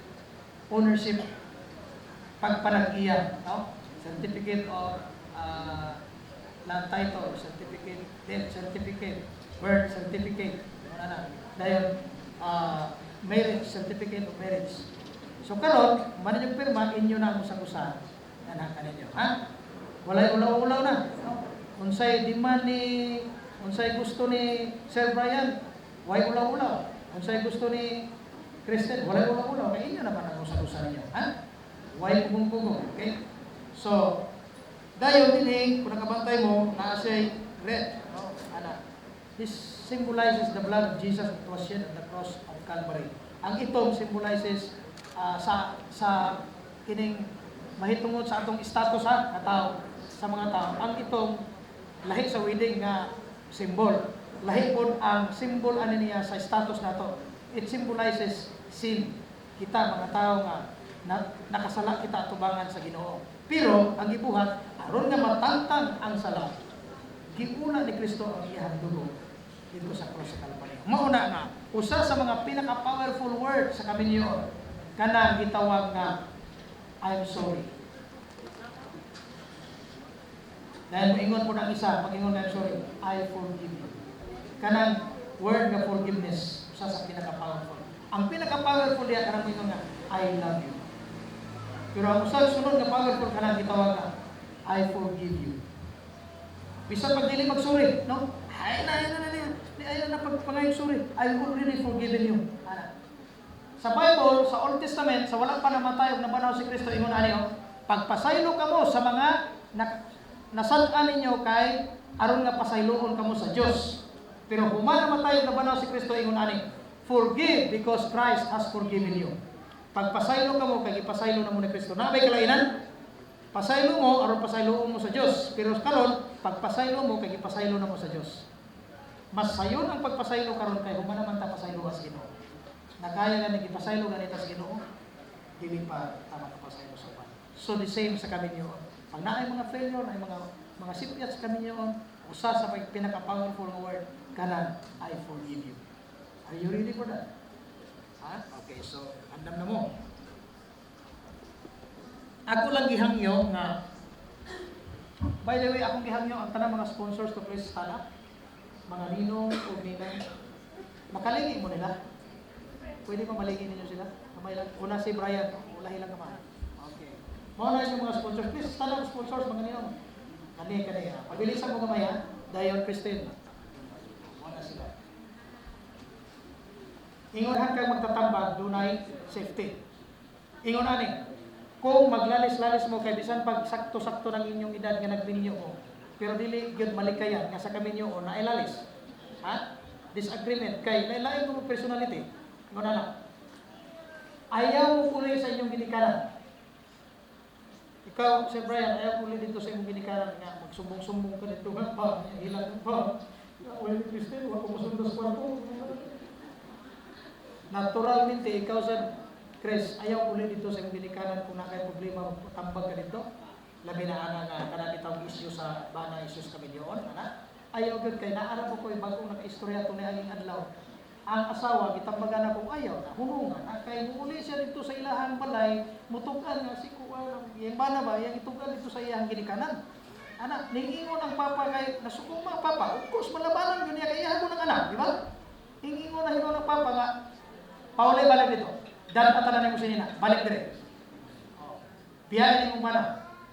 ownership, pagpanag-iya, no? Certificate of land title, certificate, death certificate, birth certificate, dahil marriage, certificate of marriage. So karon, man yung pirma, inyo na ang usag-usa, anak kaninyo, ha? Walay ulaw-ulaw na, no? Unsay demand ni, unsay gusto ni Sir Brian, way ulaw-ulaw. Unsay gusto ni Kristen, walay ulaw-ulaw, kaya inyo naman ang usag-usa ninyo, ha? Way pugong-pugong, okay? So, dayon din kung nakabantay mo, na say red, no? Ana. This symbolizes the blood of Jesus that was shed on the cross of Calvary. Ang itom symbolizes sa kining mahitungod sa atong status nga tao, sa mga tao. Ang itom lahi sa wedding nga symbol. Lahi pod ang symbol ani niya sa status nato. It symbolizes sin. Kita mga tao nga nakasala kita atubangan sa Ginoo. Pero ang gibuhat aron nga matangtang ang sala, giuna ni Kristo ang iyang dugo dito sa cross sa Calvary. Mauna nga usa sa mga pinaka-powerful word sa kaminyo kanang gitawag nga I'm sorry. Dahil moingon po ng isa, pag-ingon I'm sorry, I forgive you. Kanang word nga forgiveness, usa sa pinaka-powerful. Ang pinaka-powerful diya kanang moingon nga I love you. Pero ang usag sunod nga powerful kanang gitawag nga I forgive you. Bisan pag dili magsuri, no? Ay na pagpangayong sorry. I already forgiven you. Ana. Sa Bible, sa Old Testament, sa wala pa namatay ug nabanaw si Kristo ingon ani pagpasaylo kamo sa mga nasad-an ninyo kay aron nga pasayloon kamo sa Dios. Pero human namatay ug nabanaw si Kristo ingon ani, forgive because Christ has forgiven you. Pagpasaylo kamo kay gipasaylo na mo ni Kristo. Nabay kalainan? Pasaylo mo aron pasayloon mo sa Dios. Pero karon pagpasaylo mo kay gipasaylo na mo sa Dios. Mas sayon ang pagpasaylo karon kay human naman ta pasaylo sa Ginoo. Nakaya nga nagipasaylo ganito sa Ginoo, dili pa tama ka pasaylo sa Panginoon. So the same sa kaminyo. Pag naay mga failure, naay mga sipyat sa kaminyo, usa sa pinaka-powerful nga word kanan, I forgive you. Are you ready for that? Ha? Okay, so andam na mo. Ako lang gihangyo nga, by the way, akong gihangyo ang tanang mga sponsors to please stand up. Mga ninong o ninang, makalingi mo nila. Pwede pa malingi ninyo sila. Kamay lang. Una si Brian, ulahi lang kamay. Okay. Mauna yung mga sponsors. Please stand up sponsors, mga ninong. Kani. Pabilisan mo kamay ha. Dayon Christine. Mauna sila. Ingonahan kang magtatambag, dunay safety. Ingon ani. Kung maglalis-lalis mo kay bisan pag sakto-sakto ng inyong edad nga nagminyo mo, pero dili gyud malikayan nga sa kaminyo o nailalis. Ha? Disagreement kay lain mo personality. Nguna na. Ayaw mo puli sa inyong ginikanan. Ikaw, Sir Brian, ayaw puli dito sa inyong ginikanan nga magsumbong-sumbong ka dito nga pa, ilang pa. Well, Christian, wala ko masundo sa kwarto. Naturalmente, ikaw, Sir Chris, ayaw uli dito sa ginikanan kung nakay problema o tambag ka dito. Labi na ana nga kanami tawag isyu sa bana isyu sa kaminyoon, ana. Ayaw gud kay naara ko bagong nakaistorya to ni aning adlaw. Ang asawa gitambagan akong ayaw na hunungan kay uli siya dito sa ilahang balay mutugan nga si kuwa yang bana ba yang itugan dito sa iyang ginikanan. Ana, ningingon ang papa kay nasukuma papa, of course malabanan gyud niya kay iya mo ng anak, di ba? Ningingon na hinon ng papa nga pauli balik dito. Dan atanan mo sinina, balik dire. Biyahe ni mong mana.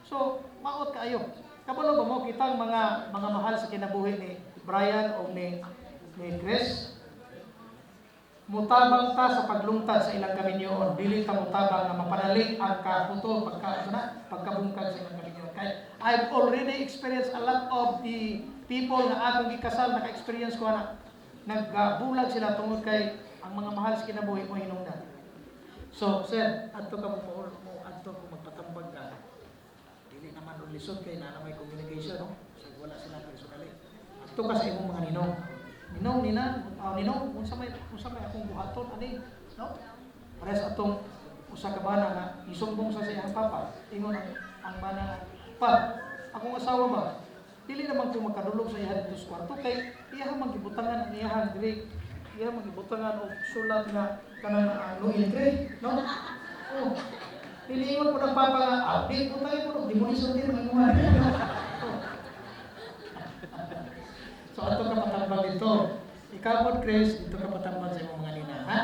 So, maot kaayo. Kabalo ba mo kitang mga mahal sa kinabuhi ni Brian o ni Chris? Mutabang ta sa paglungtad sa ilang kaminyoon, dili ta mutabang nga mapanalik ang kaputo pagkabungkag sa ilang kaminyoon. Kay I've already experienced a lot of the people na akong gikasal, naka-experience ko na nagbulag sila tungod kay ang mga mahal sa kinabuhi mo hinungdan. So, sir, adto ka mo adto ko magpatambag ka. Dili naman lisod kay na may communication, no? So, wala sila personally. Adto ka sa imong mga ninong. Ninong nina, ninong unsa may akong buhaton ani, no? Pares atong usa ka bana nga isumbong sa iyang papa. Ingon ang bana pa, akong asawa ba? Dili naman ko makadulog sa iya dito sa kwarto kay iya magibutangan ang iyang diri. Iya magibutangan og sulat nga kanang no entre, no? Oh. Niliingon po ng papa nga, di po tayo po, di mo isuntin ang imuhan. So, ato ka patambag dito. Ikaw po, Chris, dito ka patambag sa imong mga nina, ha?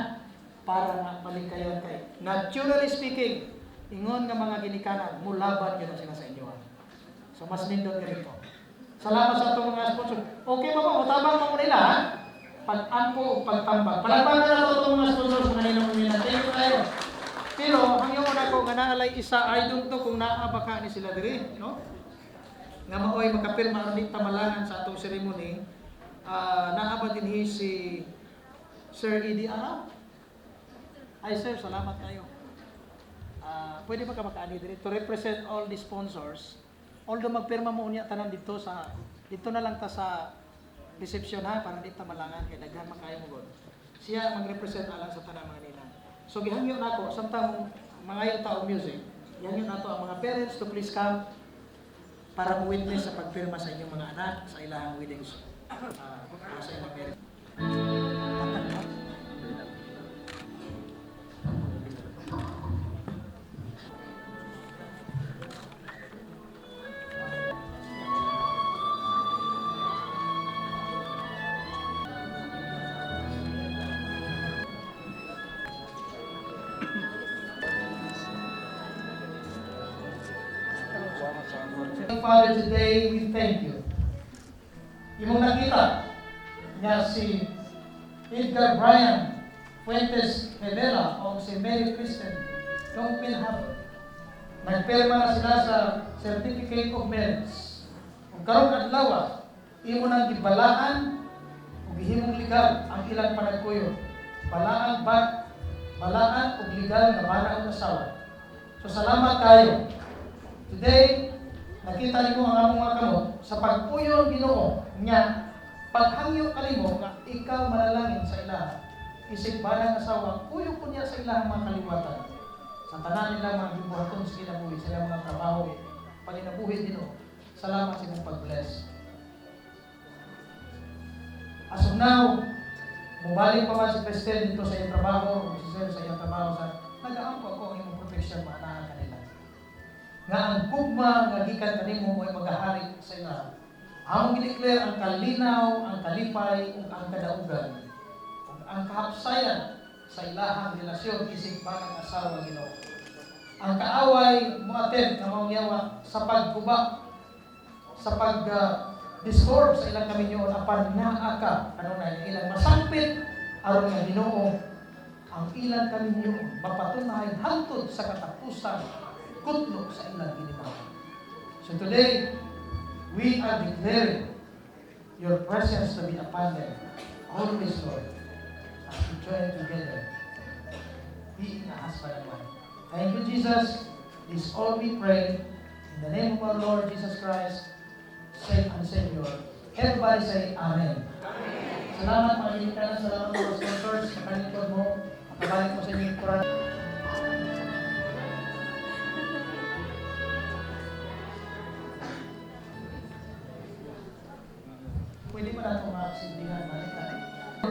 Para nga malikayan kay. Naturally speaking, ingon nga mga ginikanan, mulaban yun sila sa inyo. So, mas nindot ka dito. Salamat sa itong mga sponsor. Okay ba po? Utabang mo nila, ha? Pag-ampo o pagtambag. Palagpagan na ito itong mga sponsors, mga ninong nila. Thank you tayo. Pero, hanggang una ko nga naalay isa, I don't know kung naabaka ni sila diri, no? Nga maoy makapirma ang di tamalangan sa atong ceremony, naabad din si Sir Eddie Arab. Ay sir, salamat kayo. Pwede ba ka makaani diri to represent all the sponsors? Although magpirma mo unya tanan dito na lang ta sa reception ha, para di tamalangan kay daghan makayo mo god. Siya mag-represent alang sa tanang mga nila. So gihangyo nako samtang mga yung tao music, gihangyo nato ang mga parents to please come para mo-witness sa pagpirma sa inyong mga anak sa ilang weddings sa ilang marriage. Father, today we thank you. Imong nakita nga si Edgar Brian Fuentes Rivera o si Mary Kristen nung pinhapon. Nagpirma na sila sa Certificate of Marriage. Kung karong adlaw, imo nang gibalaan o gihimong legal ang ilang panagkuyo. Balaan o legal nga bana ang asawa. So salamat kayo. Today, nakita nimo ang among mga kamot sa pagpuyo ng Ginoo nga paghangyo kanimo nga ikaw manalangin sa ilaha. Isip banang asawa, puyo po niya sa ilahang mga kaliwatan. Sa tanan nila mga gibuhaton sa kinabuhi, sila mga trabaho, paninabuhi Ginoo. Salamat sa imong pag-bless. As of now, mubalik pa man si President dito sa iyong trabaho, o si Sir sa iyong trabaho sa nag-aampo ako ang imong protection maanahan kanila. Nga ang gugma nga gikan kanimo mo'y magahari sa ila. Among gideclare ang kalinaw, ang kalipay, ug ang kadaugan, ug ang kahapsayan sa ilahang relasyon isig banang asawa Ginoo. Ang kaaway moattend na mangyawa sa pagguba, sa discord sa ilang kaminyoon apan naa ka kanunay ilang masampit aron nga Ginoo ang ilang kaminyoon mapatunay hangtod sa katapusan kutlo sa ilang ginikapan. So today, we are declaring your presence to be upon them. Always, Lord, as we join together, being a husband and wife. Thank you, Jesus. This all we pray in the name of our Lord Jesus Christ, Savior and Savior. Everybody say Amen. Salamat mga ginikanan, salamat mga sponsors, nakalingkod mo, makabalik mo sa inyong kuran. Pwede ba natin makakasindingan malita?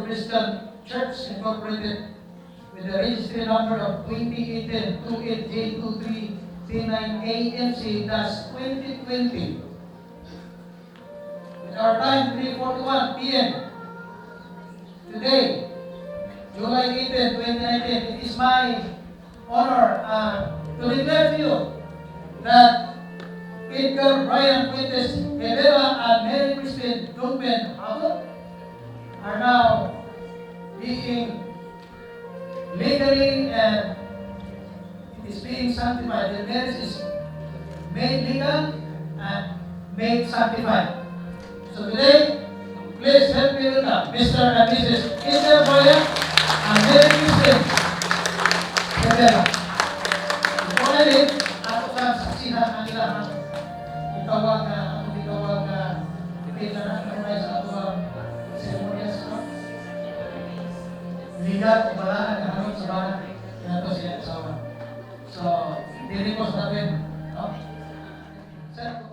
Christian Church Incorporated with the registry number of 2018-28J2339AMC-2020. With our time 3:41 p.m. Today, July 18, 2019, it is my honor to declare to you that Edgar Brian Fuentes Rivera and Mary Christine Dugben Habot are now being legally and it is being sanctified. The marriage is made legal and made sanctified. So today, please help me welcome Mr. and Mrs. Edgar Brian and Mary Christine Rivera. Before I leave, ako sa saksihan ang ilang itawag na dipil na natin sa ato ceremonies, no? Ligat o balaan na hanong sa bahan na ito siya asawa. So, dinipos natin, no? Sir,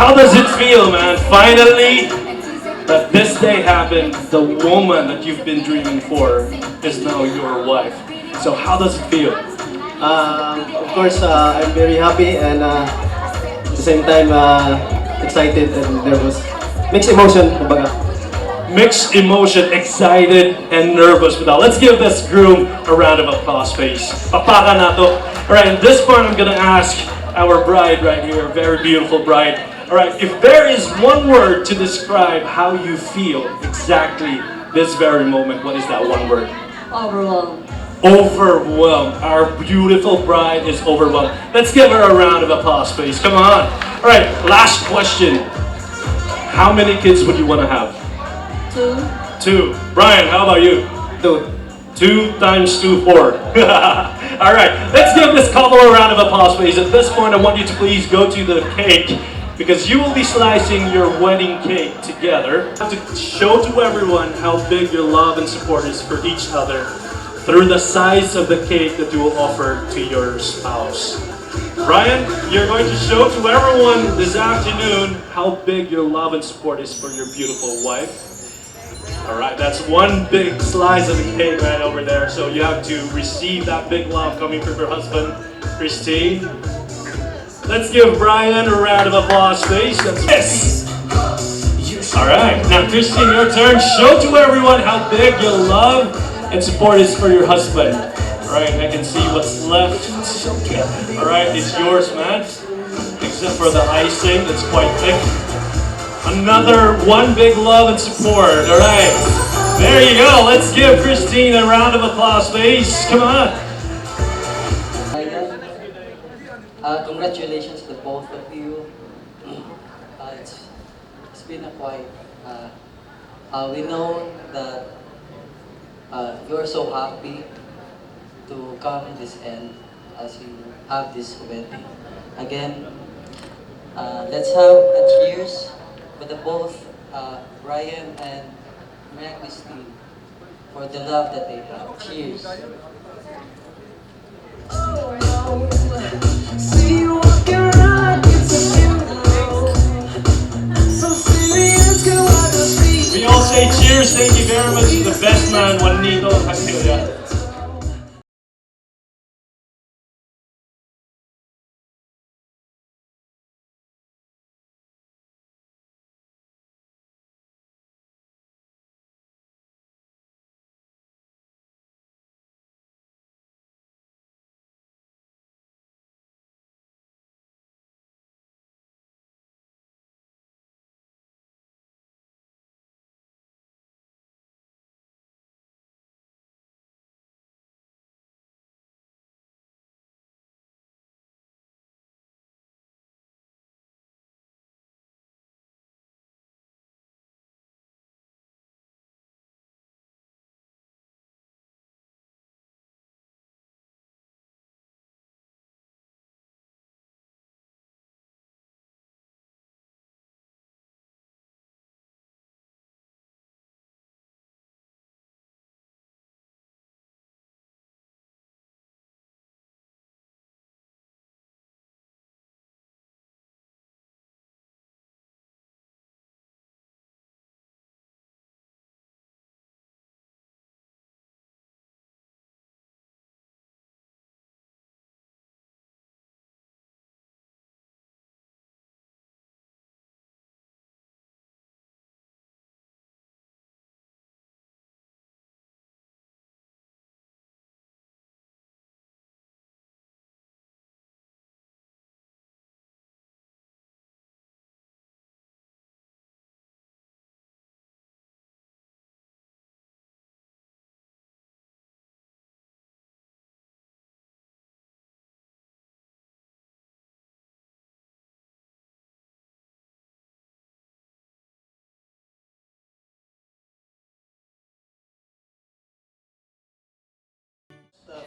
How does it feel, man? Finally, that this day happened. The woman that you've been dreaming for is now your wife. So how does it feel? Of course, I'm very happy and at the same time excited and nervous. Mixed emotion, kumbaga. Mixed emotion, excited and nervous. But now let's give this groom a round of applause, please. Papaka na to. Alright, in this part I'm gonna ask our bride right here, very beautiful bride. Alright, if there is one word to describe how you feel exactly this very moment, what is that one word? Overwhelmed. overwhelmed. Our beautiful bride is overwhelmed. Let's give her a round of applause, please. Come on. All right, last question. How many kids would you want to have? 2. 2. Brian, how about you? 2. 2 times 2, 4. All right, let's give this couple a round of applause, please. At this point, I want you to please go to the cake because you will be slicing your wedding cake together to show to everyone how big your love and support is for each other through the size of the cake that you will offer to your spouse. Brian, you're going to show to everyone this afternoon how big your love and support is for your beautiful wife. All right, that's one big slice of the cake right over there. So you have to receive that big love coming from your husband, Christine. Let's give Brian a round of applause, please. Yes! All right, now Christine, your turn. Show to everyone how big your love and support is for your husband. All right, I can see what's left. All right, it's yours, man. Except for the icing, that's quite thick. Another one big love and support. All right, there you go. Let's give Christine a round of applause, please. Come on. Congratulations to both of you. It's been a quite. We know that you're so happy to come this end as you have this wedding. Again, let's have a cheers for the both Brian and Maria Christine for the love that they have. Cheers. We all say cheers. Thank you very much to the best man, Juanito Castilla.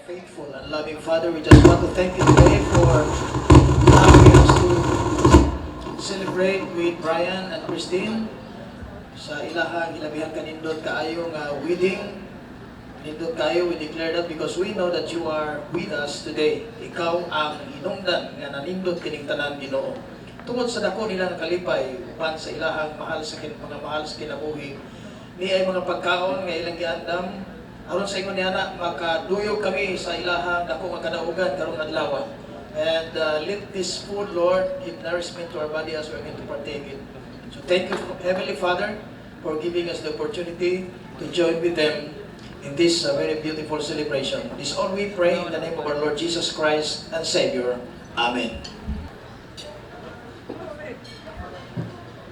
Faithful and loving Father, we just want to thank you today for allowing us to celebrate with Brian and Christine sa ilahang ilabihan kanindot kaayo nga wedding. Nindot kayo, we declare that because we know that you are with us today. Ikaw ang hinungdan nga nanindot kining tanan Ginoo. Tungod sa dako nila nga kalipay upan sa ilahang mga mahal sa kinabuhi. Ni ay mga pagkaon nga ilang giandam aron sa ingon niana makaduyog kami sa ilahang dako nga kadaugan karong adlaw. And let this food, Lord, give nourishment to our body as we are going to partake it. So thank you, Heavenly Father, for giving us the opportunity to join with them in this very beautiful celebration. This all we pray in the name of our Lord Jesus Christ and Savior. Amen.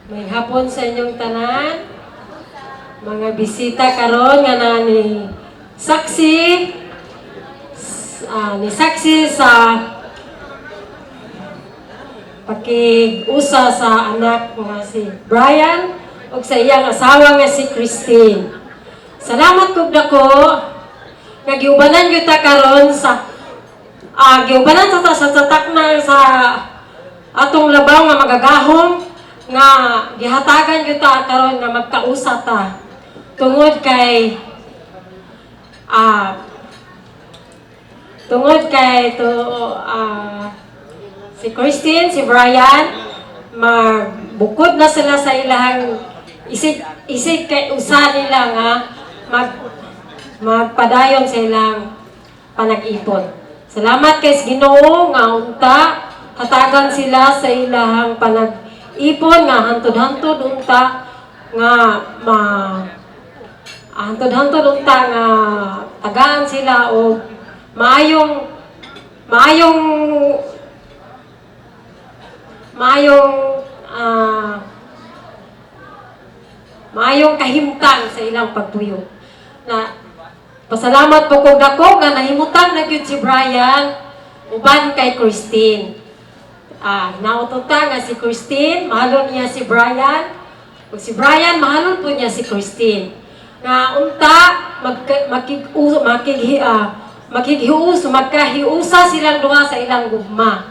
May hapon sa inyong tanan, mga bisita karon nga nani saksi ni saksi sa pakig-usa sa anak nga si Brian ug sa iyang asawa nga si Christine. Salamat kog dako nga giubanan gyud ta karon sa giubanan ta sa tatakna sa atong labaw nga magagahom nga gihatagan gyud ta karon nga magkausa ta tungod kay si Christine, si Brian, magbukod na sila sa ilahang isig kay usa nila nga magpadayon sa ilang panag-ipon. Salamat kay Ginoo nga unta hatagan sila sa ilahang panag-ipon nga hantod-hantod unta nga hantod-hantod unta nga tagaan sila o maayong kahimtang sa ilang pagtuyo. Na pasalamat po kog dako nga nahimutan na gyud si Brian uban kay Christine. Nautunta nga si Christine, mahalon niya si Brian. Ug si Brian mahalon po niya si Christine. Nga unta magkahiusa silang duha sa ilang gugma.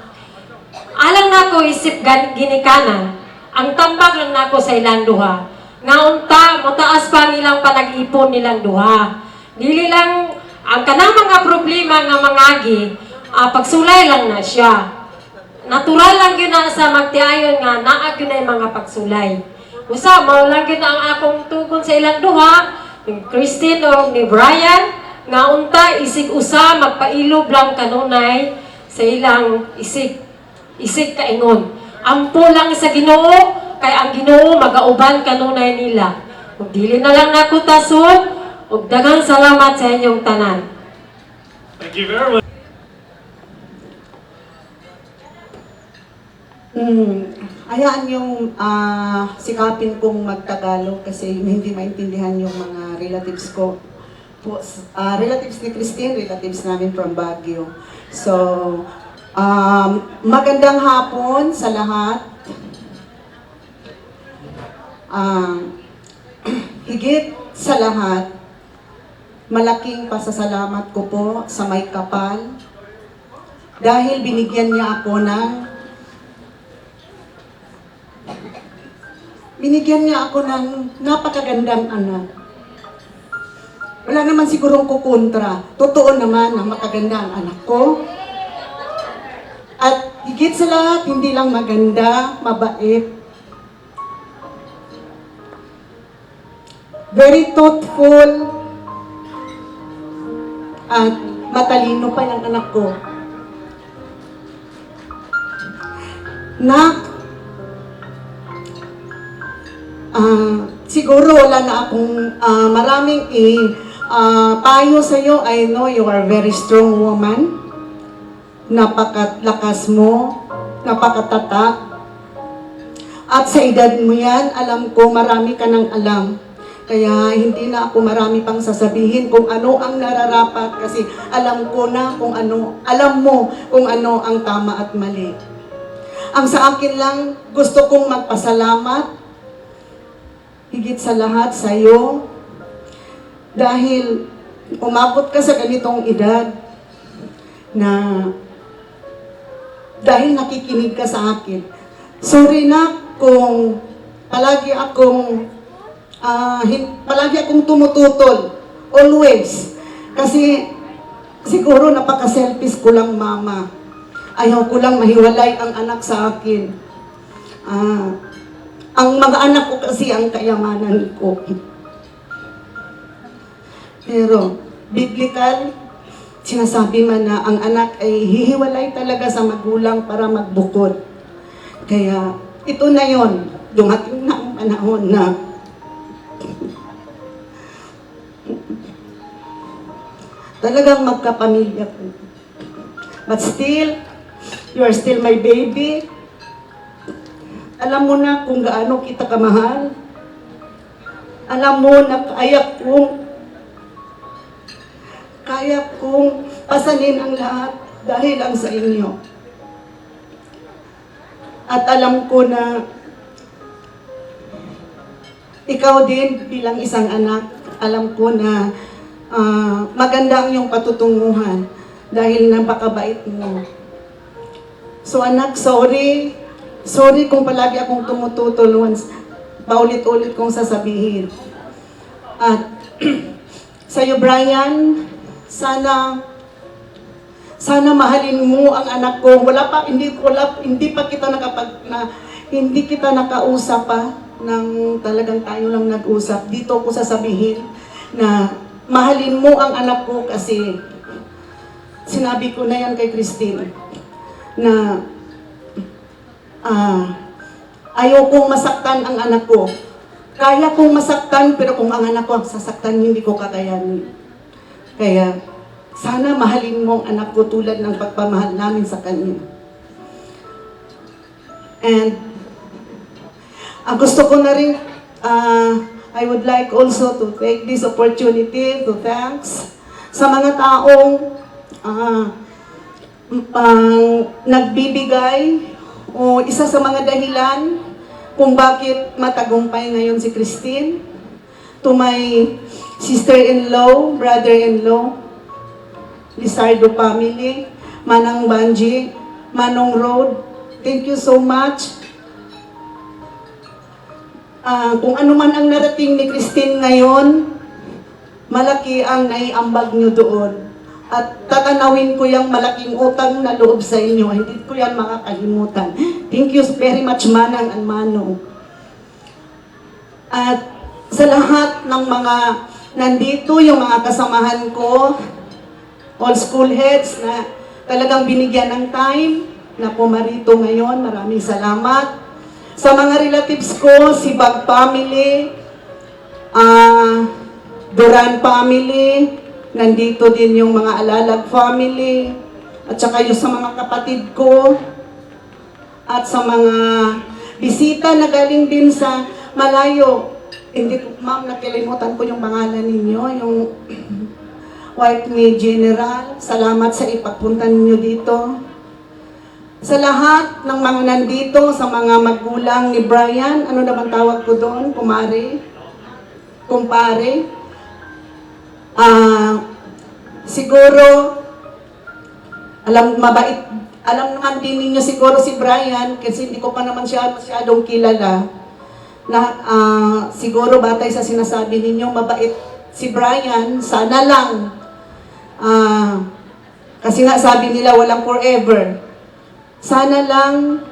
Alang nako isip ginikanan, ang tambag lang nako sa ilang duha. Nga unta, mataas pa nilang panag-ipon nilang duha. Dili lang, ang kanang mga problema nga mangagi, pagsulay lang na siya. Natural lang yun na sa magtiayon nga, naag yun na yung mga pagsulay. Usa, mao lang yun ang akong tugon sa ilang duha, ni Christine o ni Brian, nga unta, isig usa, magpailob lang kanunay sa ilang isig kaingon. Ampo lang sa Ginoo kay ang Ginoo magauban kanunay nila. Ug dili na lang nako tasod ug daghang salamat sa inyong tanan. Thank you very much. Hayaan yung sikapin kong magtagalog kasi hindi maintindihan yung mga relatives ko. Relatives ni Christine, relatives namin from Baguio. So, magandang hapon sa lahat. Higit sa lahat, malaking pasasalamat ko po sa may kapal dahil binigyan niya ako ng napakagandang anak. Wala naman sigurong kukontra. Totoo naman na makaganda ang anak ko. At higit sa lahat, hindi lang maganda, mabait. Very thoughtful. At matalino pa yung anak ko. Siguro wala na akong maraming payo sa iyo. I know you are a very strong woman. Napakalakas mo, napakatatak. At sa edad mo yan, alam ko marami ka nang alam. Kaya hindi na ako marami pang sasabihin kung ano ang nararapat kasi alam ko na kung ano, alam mo kung ano ang tama at mali. Ang sa akin lang, gusto kong magpasalamat higit sa lahat sa iyo dahil umabot ka sa ganitong edad na dahil nakikinig ka sa akin. Sorry na kung palagi akong tumututol. Always. Kasi siguro napaka-selfish ko lang, mama. Ayaw ko lang mahiwalay ang anak sa akin. Ang mga anak ko kasi ang kayamanan ko. Pero, biblical, sinasabi man na ang anak ay hihiwalay talaga sa magulang para magbukod. Kaya, ito na yon. Dumating na ang panahon na talagang magkapamilya ko. But still, you are still my baby. Alam mo na kung gaano kita kamahal. Alam mo na kaya kong pasanin ang lahat dahil lang sa inyo. At alam ko na ikaw din bilang isang anak, alam ko na maganda ang iyong patutunguhan dahil napakabait mo. So anak, sorry. Sorry kung palagi akong tumututol once. Paulit-ulit kong sasabihin. At sa'yo, Brian, sana mahalin mo ang anak ko. Hindi pa kita hindi kita nakausap pa nang talagang tayo lang nag-usap. Dito ko sasabihin na mahalin mo ang anak ko kasi sinabi ko na yan kay Christine na ayokong masaktan ang anak ko. Kaya kong masaktan, pero kung ang anak ko ang sasaktan, hindi ko kakayanin. Kaya, sana mahalin mo ang anak ko tulad ng pagpamahal namin sa kanya. And, gusto ko na rin, I would like also to take this opportunity to thanks sa mga taong nagbibigay o isa sa mga dahilan kung bakit matagumpay ngayon si Christine. To my sister-in-law, brother-in-law, Lizardo family, Manang Banji, Manong Road, thank you so much. Kung ano man ang narating ni Christine ngayon, malaki ang naiambag niyo doon. At tatanawin ko yung malaking utang na loob sa inyo. Hindi ko yan makakalimutan. Thank you very much, Manang and Manong. At sa lahat ng mga nandito, yung mga kasamahan ko, all school heads na talagang binigyan ng time na pumarito ngayon, maraming salamat. Sa mga relatives ko, si Bag family, Duran family, nandito din yung mga Alalag family, at saka yung sa mga kapatid ko, at sa mga bisita na galing din sa malayo. Hindi ko, ma'am, nakilimutan ko yung pangalan ninyo, yung White May General. Salamat sa ipagpunta ninyo dito. Sa lahat ng mga nandito, sa mga magulang ni Brian, ano naman tawag ko doon? Kumpare? Siguro, alam naman din ninyo siguro si Brian, kasi hindi ko pa naman siya masyadong kilala, na siguro batay sa sinasabi ninyo, mabait si Brian, sana lang, kasi nga sabi nila walang forever, sana lang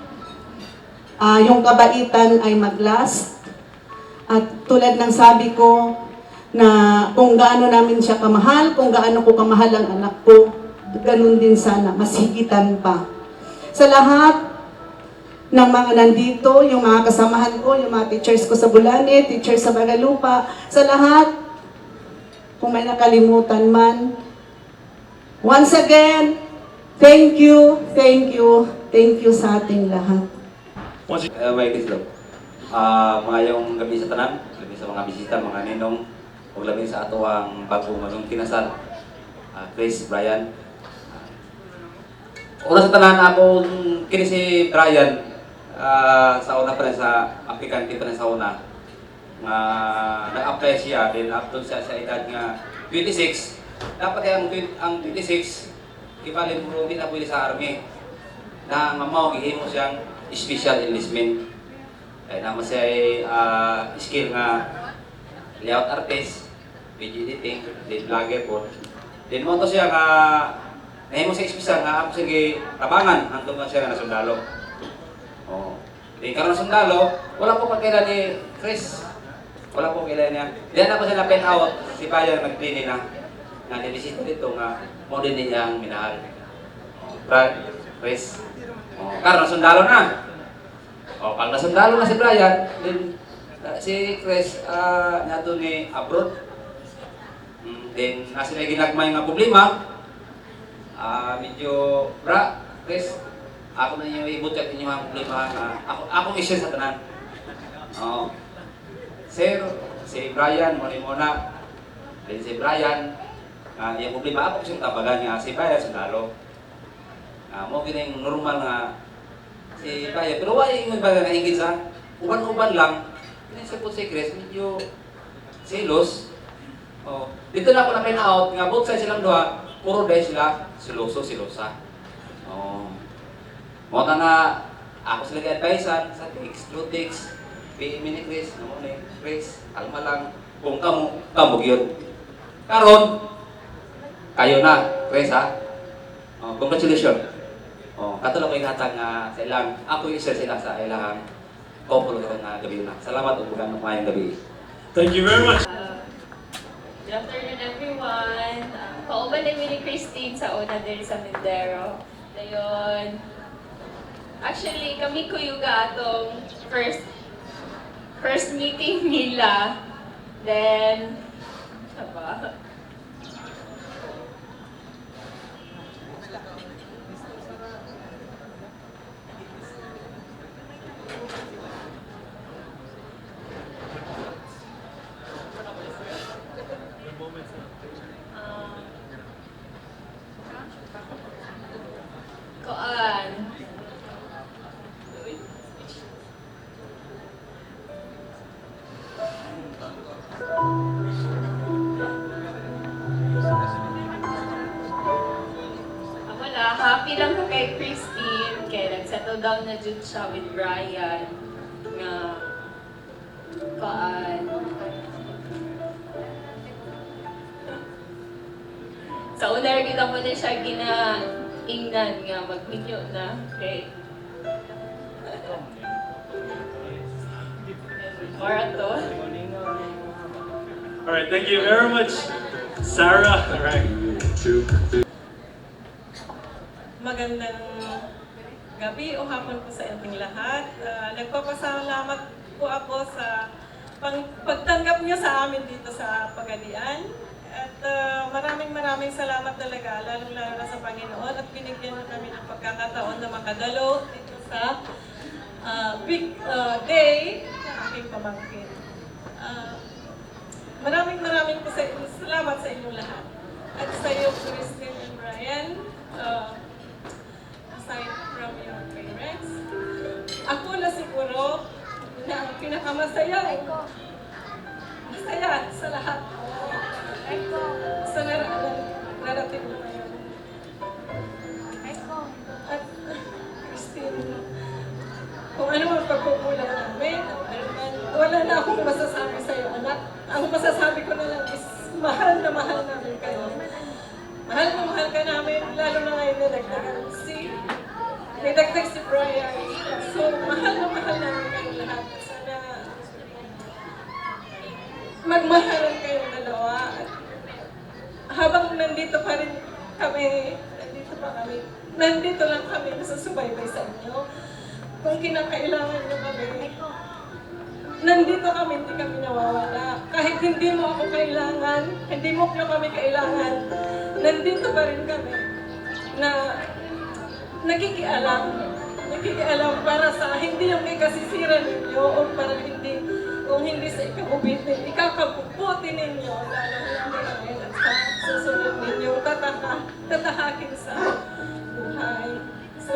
yung kabaitan ay mag-last, at tulad ng sabi ko, na kung gaano namin siya kamahal, kung gaano ko kamahal ang anak ko, ganun din sana, mas higitan pa. Sa lahat ng mga nandito, yung mga kasamahan ko, yung mga teachers ko sa Bulane, teachers sa Bagalupa, sa lahat, kung may nakalimutan man, once again, thank you sa ating lahat. May Kislo. Mayong gabi sa tanan, gabi sa mga bisita, mga ninong, o labi sa ato ang bagong kinasal, Chris, Brian. Una sa tanan ako, kini si Brian, sa una pa rin sa aplikante pa rin sa una, nag-apply siya, then after siya sa edad nga 26, dapat ang 26, ibalin mo rin na pwede sa army, na mamaw, ihimo siyang special enlistment. Kaya naman siya ay skill nga layout artist, video editing, then vlogger po. Then mo to siya nga nahimo siya special nga ako sige tabangan hangtod na siya nga nasundalo. Oh. Then karon sundalo, wala po pagkailan ni Chris. Wala po kailan niya. Diyan ako siya na pen out si Bayan nagklini na nga nilisita dito nga mo din niya ang minahal. Brad, Chris. Oh, karon sundalo na. Oh, pag nasundalo na si Brian, then si Chris nato ni abroad. Then nasa na ginagmay nga problema. Medyo Chris, ako na yung ibutyag ninyo ang problema na akong issue sa tanan. Sir, si Brian, muna. Then si Brian, yung problema ako siyang tabagan nga si Bayan sundalo. Mo gina yung normal nga si Bayan. Pero wala yung baga nga hingit sa uban-uban lang. Hindi sa po si Chris, medyo selos. Oh, dito na ako na-out nga both sides silang duha, puro dahil sila silosa. Oh. Mo na ako sila gi-advisean sa through text, PM ni Chris, no ni Chris, kalma lang kung kamo gyud. Karon kayo na, Chris ha. Oh, congratulations. Oh, kato lang ko ihatag nga sa ilang ako isa sila sa ilang couple nga gabi na. Salamat ug magandang mayong gabi. Thank you very much. Good afternoon, everyone. Kauban din ni Christine sa una din sa Mindero. Dayon. Actually, kami kuyuga atong first meeting nila. Then, apa? Koan. Wala, happy lang ko kay Christine kaya nag-settle down na dun siya with Brian nga koan. Sa una kita mo na siya ginaingnan nga magminyo na kay Marathon. All right, thank you very much, Sarah. All right. Magandang gabi o hapon po sa inyong lahat. Nagpapasalamat po ako sa pagtanggap niyo sa amin dito sa Pagadian. At maraming salamat talaga, lalong-lalo na sa Panginoon at binigyan niyo kami ng pagkakataon na makadalo dito sa big day ng aking pamangkin. Maraming po salamat sa inyong lahat. At sa iyo, Christine and Brian, aside from your parents, ako na siguro na ang pinakamasaya sa lahat. Sa narating mo ngayon. At Christine, kung ano ang pagkukulang namin, wala na akong masasabi sa iyo, anak. Ang masasabi ko na lang is mahal na mahal namin kayo. Mahal na mahal ka namin, lalo na ngayon nagdagdag si Brian. So, mahal na mahal namin kayo lahat. Sana magmahalan kayong dalawa. At habang nandito pa rin kami, nandito lang kami nasusubaybay sa inyo. Kung kinakailangan nyo kami, nandito kami, hindi kami nawawala. Kahit hindi mo ako kailangan, hindi mo kami kailangan, nandito pa rin kami na nakikialam para sa hindi yung ikasisiran ninyo o para kung hindi sa ikabubitin, ikakabubuti ninyo lalo namin at sa susunod ninyo tatahakin sa buhay. So,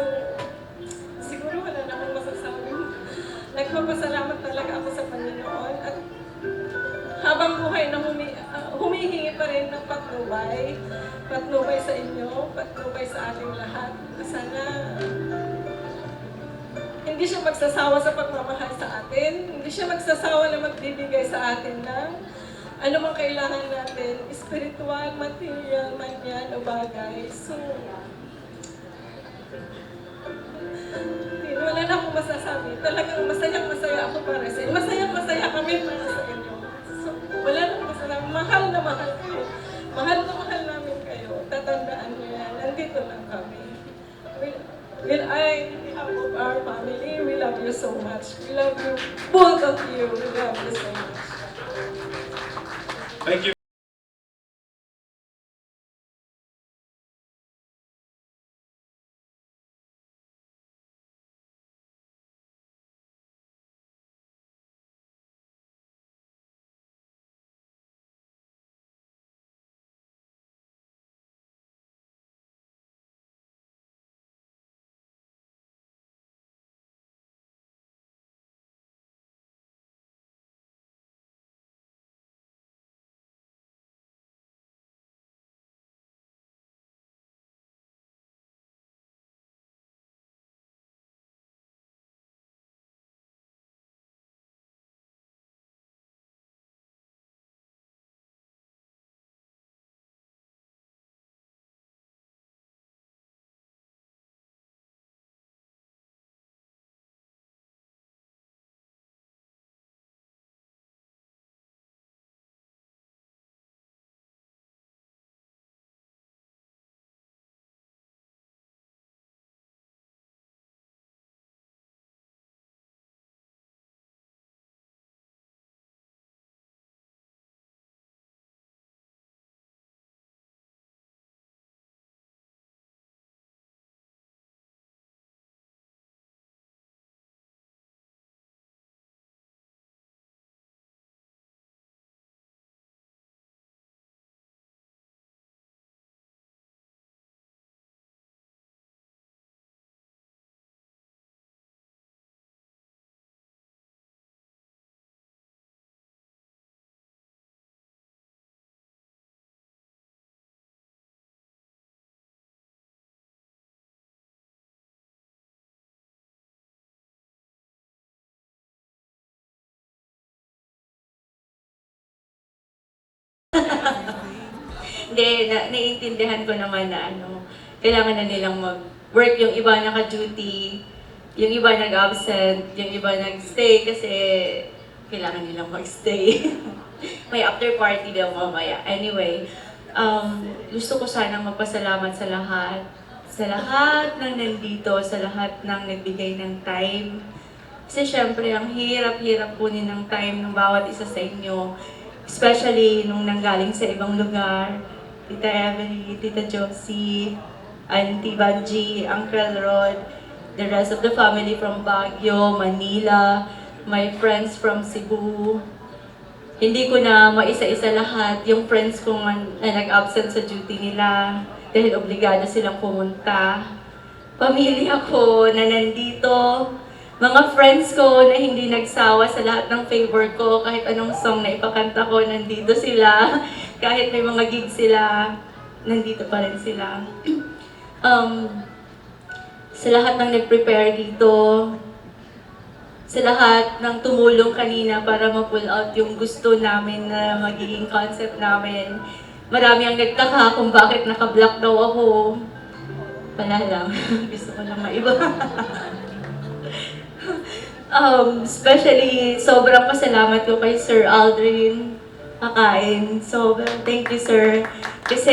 siguro wala na akong masasabi. Nagpapasalamat talaga ako sa Panginoon at habang buhay na humihingi pa rin ng patnubay sa inyo, patnubay sa ating lahat. Sana hindi siya magsasawa sa pagmamahal sa atin, hindi siya magsasawa na magbibigay sa atin ng anumang kailangan natin, spiritual, material, man yan o bagay. So, wala na akong masasabi. Talagang masayang-masaya ako para sa inyo. Masayang-masaya kami para sa inyo. So, wala na akong masasabi. Mahal na mahal kayo. Mahal na mahal namin kayo. Tatandaan niyo yan. Nandito lang kami. Will I, on behalf of our family, we love you so much. We love you, both of you. We love you so much. Thank you. Hindi, naiintindihan ko naman na kailangan na nilang mag-work, yung iba naka-duty, yung iba nag-absent, yung iba nag-stay kasi kailangan nilang mag-stay. May after party daw mamaya. Anyway, gusto ko sanang magpasalamat sa lahat ng nandito, sa lahat ng nagbigay ng time. Kasi syempre, ang hirap-hirap kunin ng time ng bawat isa sa inyo. Especially nung nanggaling sa ibang lugar. Tita Emily, Tita Josie, Auntie Banji, Uncle Rod, the rest of the family from Baguio, Manila, my friends from Cebu. Hindi ko na maisa-isa lahat. Yung friends ko na nag-absent sa duty nila dahil obligado silang pumunta. Pamilya ko na nandito. Mga friends ko na hindi nagsawa sa lahat ng favor ko. Kahit anong song na ipakanta ko, nandito sila. Kahit may mga gigs sila, nandito pa rin sila. Sa lahat ng nag-prepare dito, sa lahat ng tumulong kanina para ma-pull out yung gusto namin na magiging concept namin. Marami ang nagtaka kung bakit naka-block daw ako. Wala lang. Gusto ko lang maiba. Especially, sobrang pasalamat ko kay Sir Aldrin Kakain. Sobrang thank you, sir. Kasi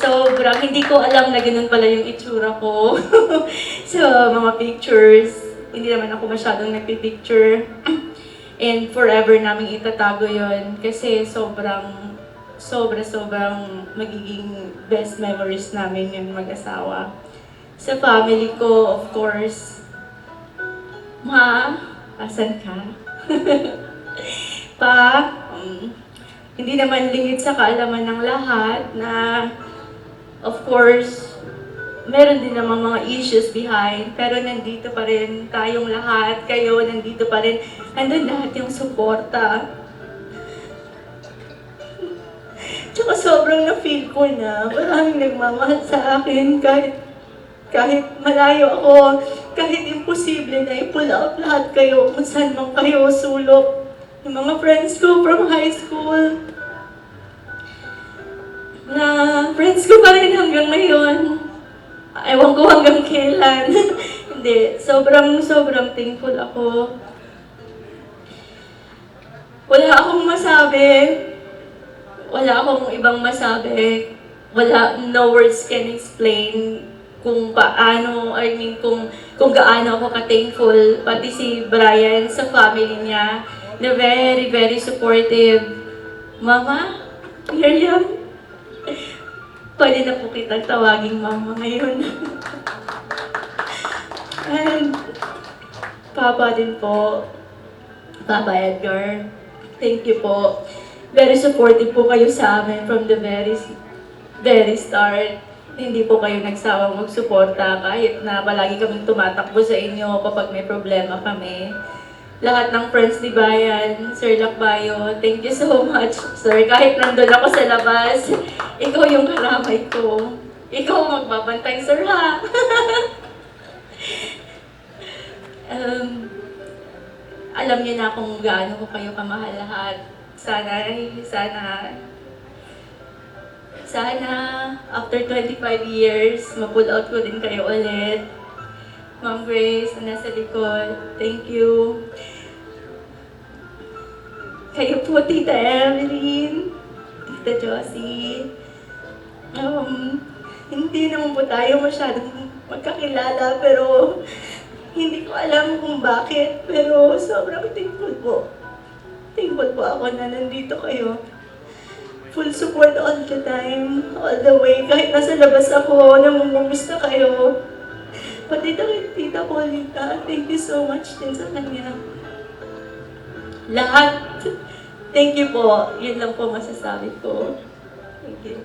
sobrang, hindi ko alam na ganun pala yung itsura ko. Sa mga pictures. Hindi naman ako masyadong nagpipicture. And forever namin itatago yon kasi sobrang magiging best memories namin yung mag-asawa. Sa family ko, of course, Ma, asan ka? Pa, hindi naman lingid sa kaalaman ng lahat na, of course, meron din namang mga issues behind, pero nandito pa rin tayong lahat, kayo, nandito pa rin, andun lahat yung suporta. Tsaka sobrang na-feel ko na maraming nagmamahal sa akin kahit malayo ako, kahit imposible na i-pull out lahat kayo kung saan man kayo sulok. Yung mga friends ko from high school, na friends ko pa rin hanggang ngayon. Ewan ko hanggang kailan. Hindi, sobrang thankful ako. Wala akong masabi. Wala akong ibang masabi. No words can explain kung paano, kung gaano ako ka-thankful. Pati si Brian sa family niya, na very, very supportive. Mama, Miriam, pwede na po kitang tawaging mama ngayon. And Papa din po, Papa Edgar, thank you po. Very supportive po kayo sa amin from the very start. Hindi po kayo nagsawang magsuporta kahit na palagi kaming tumatakbo sa inyo kapag may problema kami. Lahat ng friends ni Bayan, Sir Lakbayo, thank you so much, sir. Kahit nandun ako sa labas, ikaw yung karamay ko. Ikaw magbabantay, sir, ha? Alam niyo na kung gaano ko kayo kamahal lahat. Sana after 25 years, ma-pull out ko din kayo ulit. Ma'am Grace, na nasa likod, thank you. Kayo po, Tita Evelyn, Tita Josie. Hindi naman po tayo masyadong magkakilala, pero hindi ko alam kung bakit. Pero sobrang thankful po. Thankful po ako na nandito kayo. Full support all the time, all the way. Kahit nasa labas ako, namumusta kayo. Pati Tita Paulita, thank you so much din sa kanya. Lahat, thank you po. Yun lang po masasabi ko. Thank you.